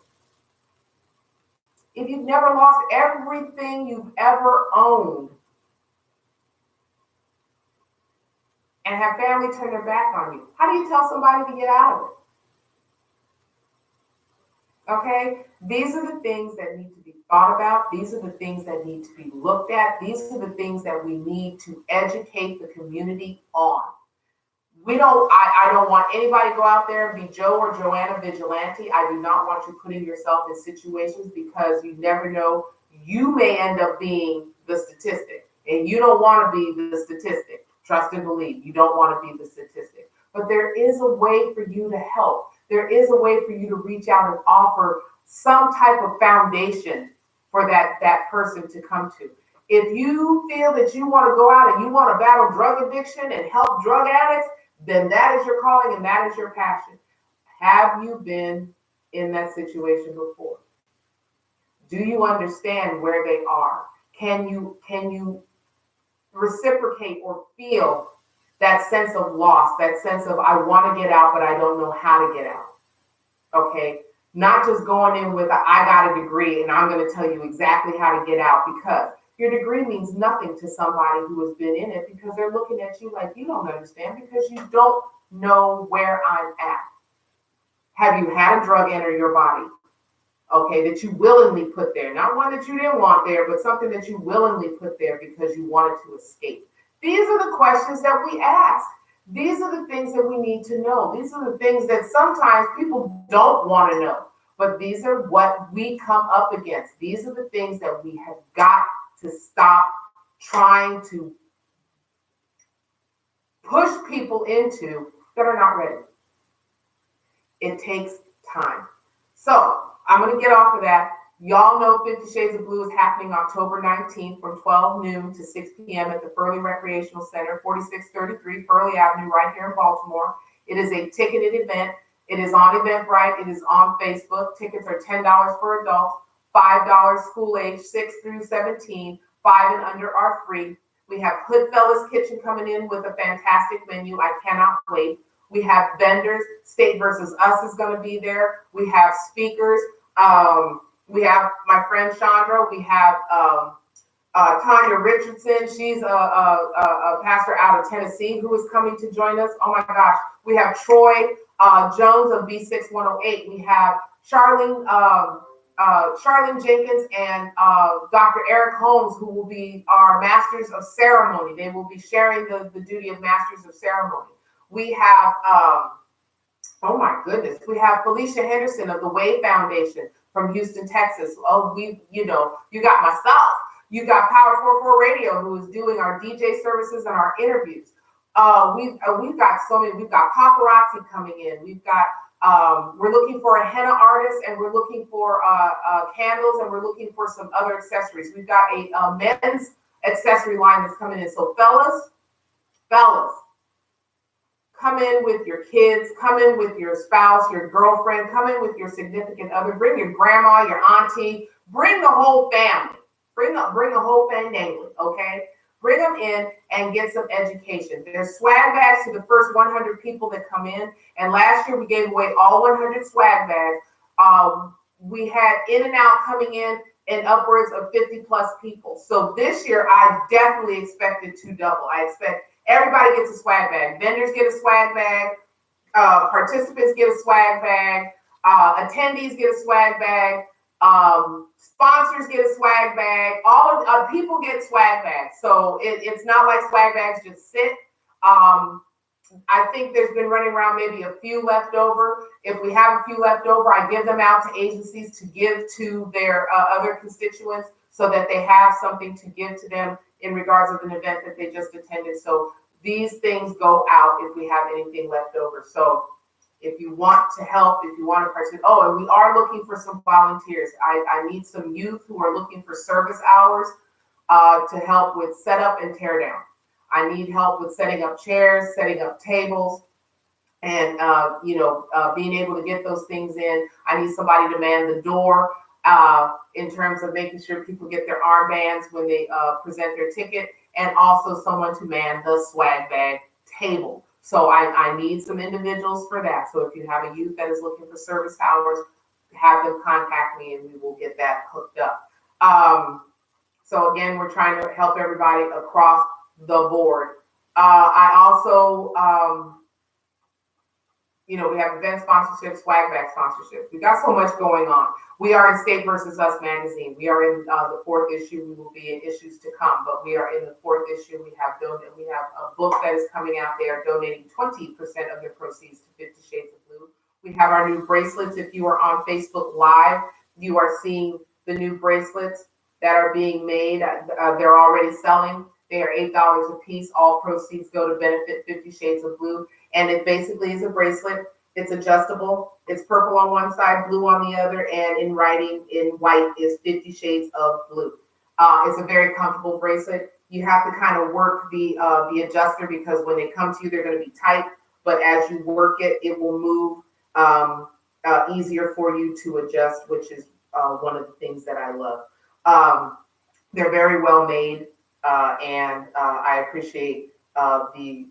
If you've never lost everything you've ever owned and have family turn their back on you, how do you tell somebody to get out of it? Okay, these are the things that need to be thought about. These are the things that need to be looked at. These are the things that we need to educate the community on. I don't want anybody to go out there and be Joe or Joanna Vigilante. I do not want you putting yourself in situations because you never know. You may end up being the statistic, and you don't want to be the statistic. Trust and believe. You don't want to be the statistic. But there is a way for you to help. There is a way for you to reach out and offer some type of foundation for that person to come to. If you feel that you want to go out and you want to battle drug addiction and help drug addicts, then that is your calling and that is your passion. Have you been in that situation before? Do you understand where they are? Can you reciprocate or feel that sense of loss, that sense of I want to get out, but I don't know how to get out? Okay, not just going in with I got a degree and I'm going to tell you exactly how to get out, because your degree means nothing to somebody who has been in it, because they're looking at you like you don't understand because you don't know where I'm at. Have you had a drug enter your body? okay, that you willingly put there. Not one that you didn't want there, but something that you willingly put there because you wanted to escape. These are the questions that we ask. These are the things that we need to know. These are the things that sometimes people don't want to know, but these are what we come up against. These are the things that we have got to stop trying to push people into that are not ready. It takes time. So I'm going to get off of that. Y'all know 50 Shades of Blue is happening October 19th from 12 noon to 6 p.m. at the Furley Recreational Center, 4633 Furley Avenue, right here in Baltimore. It is a ticketed event. It is on Eventbrite. It is on Facebook. Tickets are $10 for adults, $5 school age 6 through 17. 5 and under are free. We have Hoodfellas Kitchen coming in with a fantastic menu. I cannot wait. We have vendors. State versus Us is going to be there. We have speakers. We have my friend Chandra. We have Tanya Richardson. She's a pastor out of Tennessee who is coming to join us. Oh my gosh. We have Troy Jones of B6108. We have Charlene Jenkins and Dr. Eric Holmes, who will be our Masters of Ceremony. They will be sharing the duty of Masters of Ceremony. We have, oh my goodness, we have Felicia Henderson of the Wave Foundation from Houston, Texas. Oh, you got myself. You got Power 44 Radio, who is doing our DJ services and our interviews. We've got so many. We've got paparazzi coming in. We've got we're looking for a henna artist, and we're looking for candles, and we're looking for some other accessories. We've got a men's accessory line that's coming in. So fellas, come in with your kids, come in with your spouse, your girlfriend, come in with your significant other, bring your grandma, your auntie, bring the whole family. Bring a whole fandangle, okay? Bring them in and get some education. There's swag bags to the first 100 people that come in. And last year we gave away all 100 swag bags. We had in and out coming in upwards of 50 plus people. So this year I definitely expect it to double. I expect everybody gets a swag bag. Vendors get a swag bag. Participants get a swag bag. Attendees get a swag bag. Sponsors get a swag bag. All of people get swag bags. So it's not like swag bags just sit. I think there's been running around maybe a few left over. If we have a few left over, I give them out to agencies to give to their other constituents so that they have something to give to them in regards of an event that they just attended. So these things go out if we have anything left over. So if you want to help, if you want to participate, and we are looking for some volunteers. I need some youth who are looking for service hours to help with setup and tear down. I need help with setting up chairs, setting up tables, and being able to get those things in. I need somebody to man the door in terms of making sure people get their armbands when they present their ticket, and also someone to man the swag bag table. So I need some individuals for that. So if you have a youth that is looking for service hours, have them contact me and we will get that hooked up. So again, we're trying to help everybody across the board. I also, we have event sponsorships, swag bag sponsorships. We got so much going on. We are in State versus Us magazine. We are in the 4th issue. We will be in issues to come, but we are in the 4th issue. We have a book that is coming out. They are donating 20% of their proceeds to 50 Shades of Blue. We have our new bracelets. If you are on Facebook Live, you are seeing the new bracelets that are being made. They're already selling. They are $8 a piece. All proceeds go to benefit 50 Shades of Blue. And it basically is a bracelet. It's adjustable. It's purple on one side, blue on the other, and in writing in white is 50 Shades of Blue. It's a very comfortable bracelet. You have to kind of work the adjuster because when they come to you, they're going to be tight. But as you work it, it will move easier for you to adjust, which is one of the things that I love. They're very well made, and I appreciate the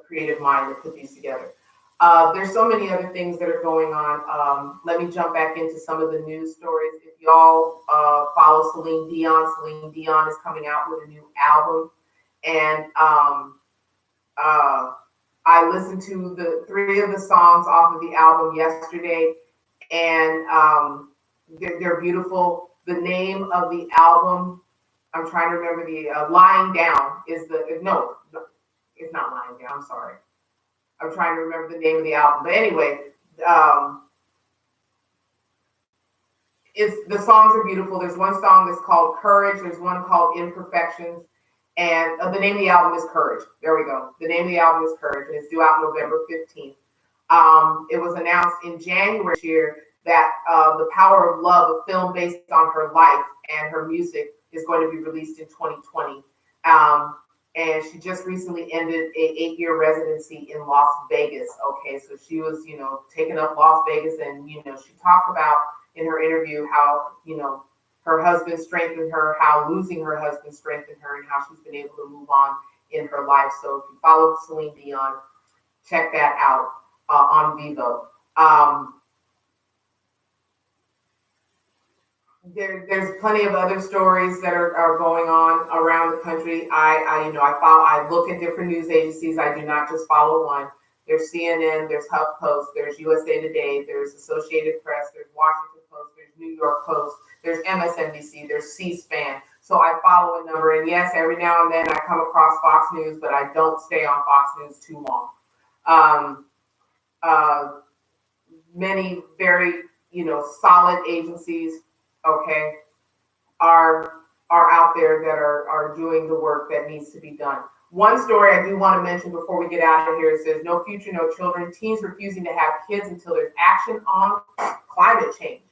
creative mind that put these together. There's so many other things that are going on. Let me jump back into some of the news stories. If y'all follow Celine Dion is coming out with a new album, and I listened to the 3 of the songs off of the album yesterday, and they're beautiful. The name of the album, I'm trying to remember the Lying Down is the no, it's not Lying Down. I'm sorry. I'm trying to remember the name of the album. But anyway, um, it's the songs are beautiful. There's one song that's called Courage. There's one called Imperfections. And the name of the album is Courage. There we go. The name of the album is Courage, and it's due out November 15th. It was announced in January this year that The Power of Love, a film based on her life and her music, is going to be released in 2020. And she just recently ended a 8-year residency in Las Vegas. Okay, so she was, taking up Las Vegas, and she talked about in her interview how her husband strengthened her, how losing her husband strengthened her, and how she's been able to move on in her life. So if you follow Celine Dion, check that out on Vivo. There's plenty of other stories that are going on around the country. I look at different news agencies. I do not just follow one. There's CNN, there's HuffPost, there's USA Today, there's Associated Press, there's Washington Post, there's New York Post, there's MSNBC, there's C-SPAN. So I follow a number, and yes, every now and then I come across Fox News, but I don't stay on Fox News too long. Many very, solid agencies, okay, are out there that are doing the work that needs to be done. One story I do want to mention before we get out of here, it says, no future, no children, teens refusing to have kids until there's action on climate change.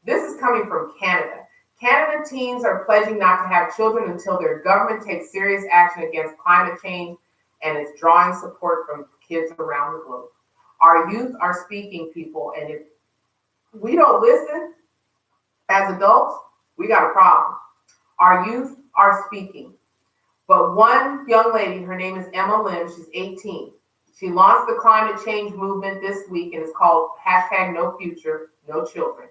This is coming from Canada. Canada teens are pledging not to have children until their government takes serious action against climate change, and is drawing support from kids around the globe. Our youth are speaking, people, and if we don't listen as adults, we got a problem. Our youth are speaking. But one young lady, her name is Emma Lim, she's 18. She launched the climate change movement this week, and it's called #NoFutureNoChildren.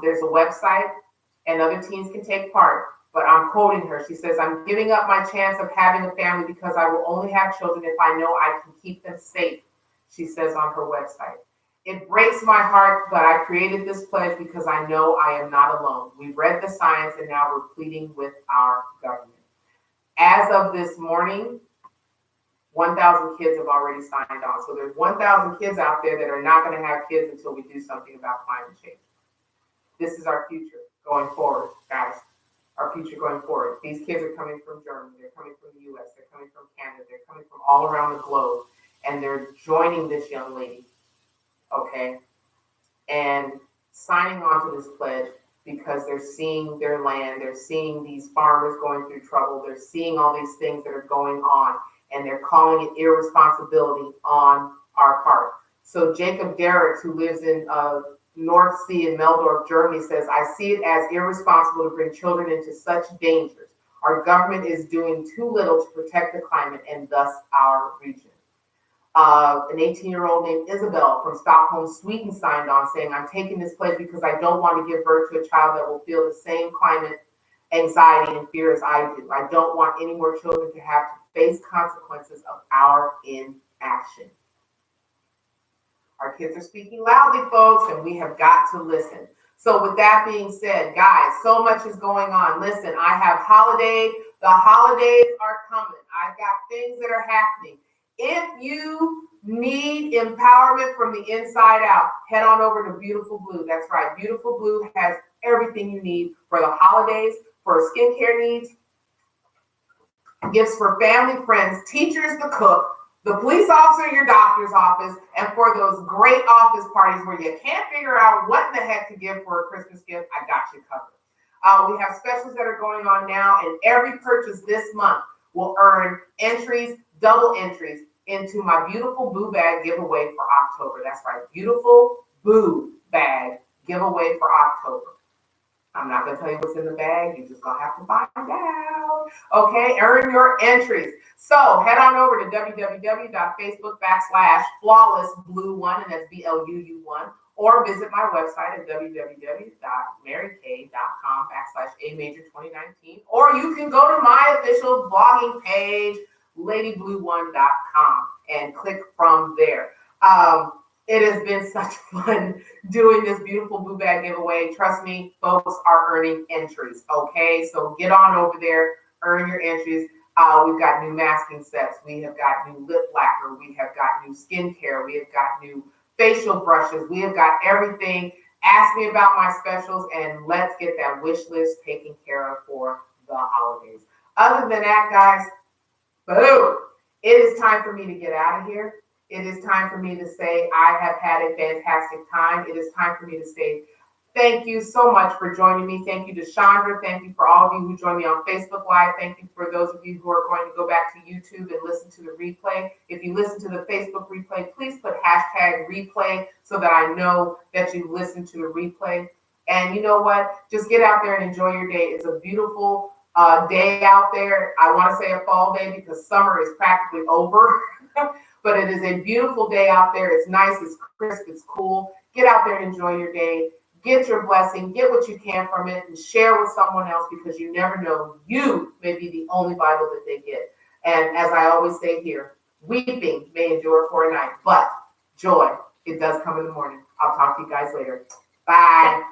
There's a website, and other teens can take part. But I'm quoting her. She says, I'm giving up my chance of having a family because I will only have children if I know I can keep them safe, she says on her website. It breaks my heart, but I created this pledge because I know I am not alone. We've read the science, and now we're pleading with our government. As of this morning, 1,000 kids have already signed on. So there's 1,000 kids out there that are not going to have kids until we do something about climate change. This is our future going forward, guys. Our future going forward. These kids are coming from Germany. They're coming from the U.S. They're coming from Canada. They're coming from all around the globe. And they're joining this young lady, okay, and signing on to this pledge because they're seeing their land, they're seeing these farmers going through trouble, they're seeing all these things that are going on, and they're calling it irresponsibility on our part. So Jacob Garrett, who lives in North Sea in Meldorf, Germany, says, I see it as irresponsible to bring children into such dangers. Our government is doing too little to protect the climate and thus our region. An 18-year-old named Isabel from Stockholm, Sweden signed on saying, I'm taking this pledge because I don't want to give birth to a child that will feel the same climate anxiety and fear as I do. I don't want any more children to have to face consequences of our inaction. Our kids are speaking loudly, folks, and we have got to listen. So with that being said, guys, so much is going on. Listen, I have holidays. The holidays are coming. I've got things that are happening. If you need empowerment from the inside out, head on over to Beautiful Blue. That's right. Beautiful Blue has everything you need for the holidays, for skincare needs, gifts for family, friends, teachers, the cook, the police officer in your doctor's office, and for those great office parties where you can't figure out what in the heck to give for a Christmas gift, I got you covered. We have specials that are going on now, and every purchase this month will earn entries, double entries, into my Beautiful Boo Bag giveaway for October. That's right, Beautiful Boo Bag giveaway for October. I'm not going to tell you what's in the bag. You're just going to have to find out. Okay, earn your entries. So head on over to www.facebook.com/flawlessblue1, and that's BLUU1, or visit my website at www.marykay.com/amajor2019, or you can go to my official blogging page, ladyblue1.com, and click from there. It has been such fun doing this beautiful boo bag giveaway. Trust me, folks are earning entries. Okay, so get on over there, earn your entries. We've got new masking sets. We have got new lip lacquer. We have got new skincare. We have got new facial brushes. We have got everything. Ask me about my specials and let's get that wish list taken care of for the holidays. Other than that, guys, boom, it is time for me to get out of here. It is time for me to say I have had a fantastic time. It is time for me to say thank you so much for joining me. Thank you to Chandra. Thank you for all of you who joined me on Facebook Live. Thank you for those of you who are going to go back to YouTube and listen to the replay. If you listen to the Facebook replay, please put hashtag replay so that I know that you listened to the replay. And you know what? Just get out there and enjoy your day. It's a beautiful day out there. I want to say a fall day because summer is practically over. But it is a beautiful day out there. It's nice, it's crisp, it's cool. Get out there and enjoy your day. Get your blessing, get what you can from it, and share with someone else because you never know. You may be the only Bible that they get. And as I always say here, weeping may endure for a night, but joy, it does come in the morning. I'll talk to you guys later. Bye.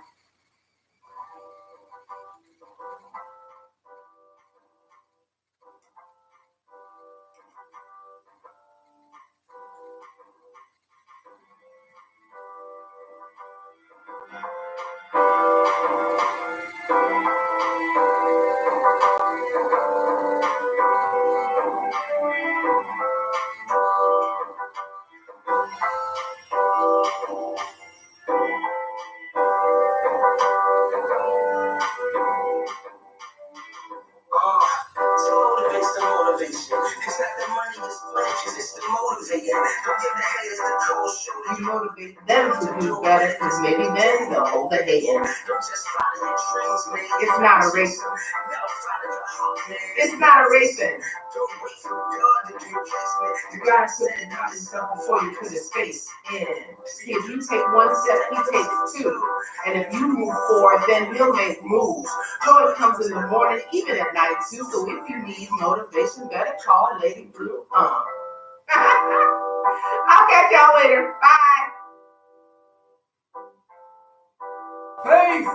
To motivate's the motivation. It's not the money, it's pledges, it's the motivating. Don't give the haters the cold shoulder. You motivate them to do better because maybe then they'll hold the hate. Don't just follow your dreams, man. It's not a race. Never follow your heart, man. It's not a race. Don't wait for God to do placement. You gotta put it out yourself before you put his face in. See, if you take one step, he takes two. And if you move forward, then he'll make moves. Joy comes in the morning, even at night too. So if you need motivation, better call Lady Blue. I'll catch y'all later. Bye. Peace.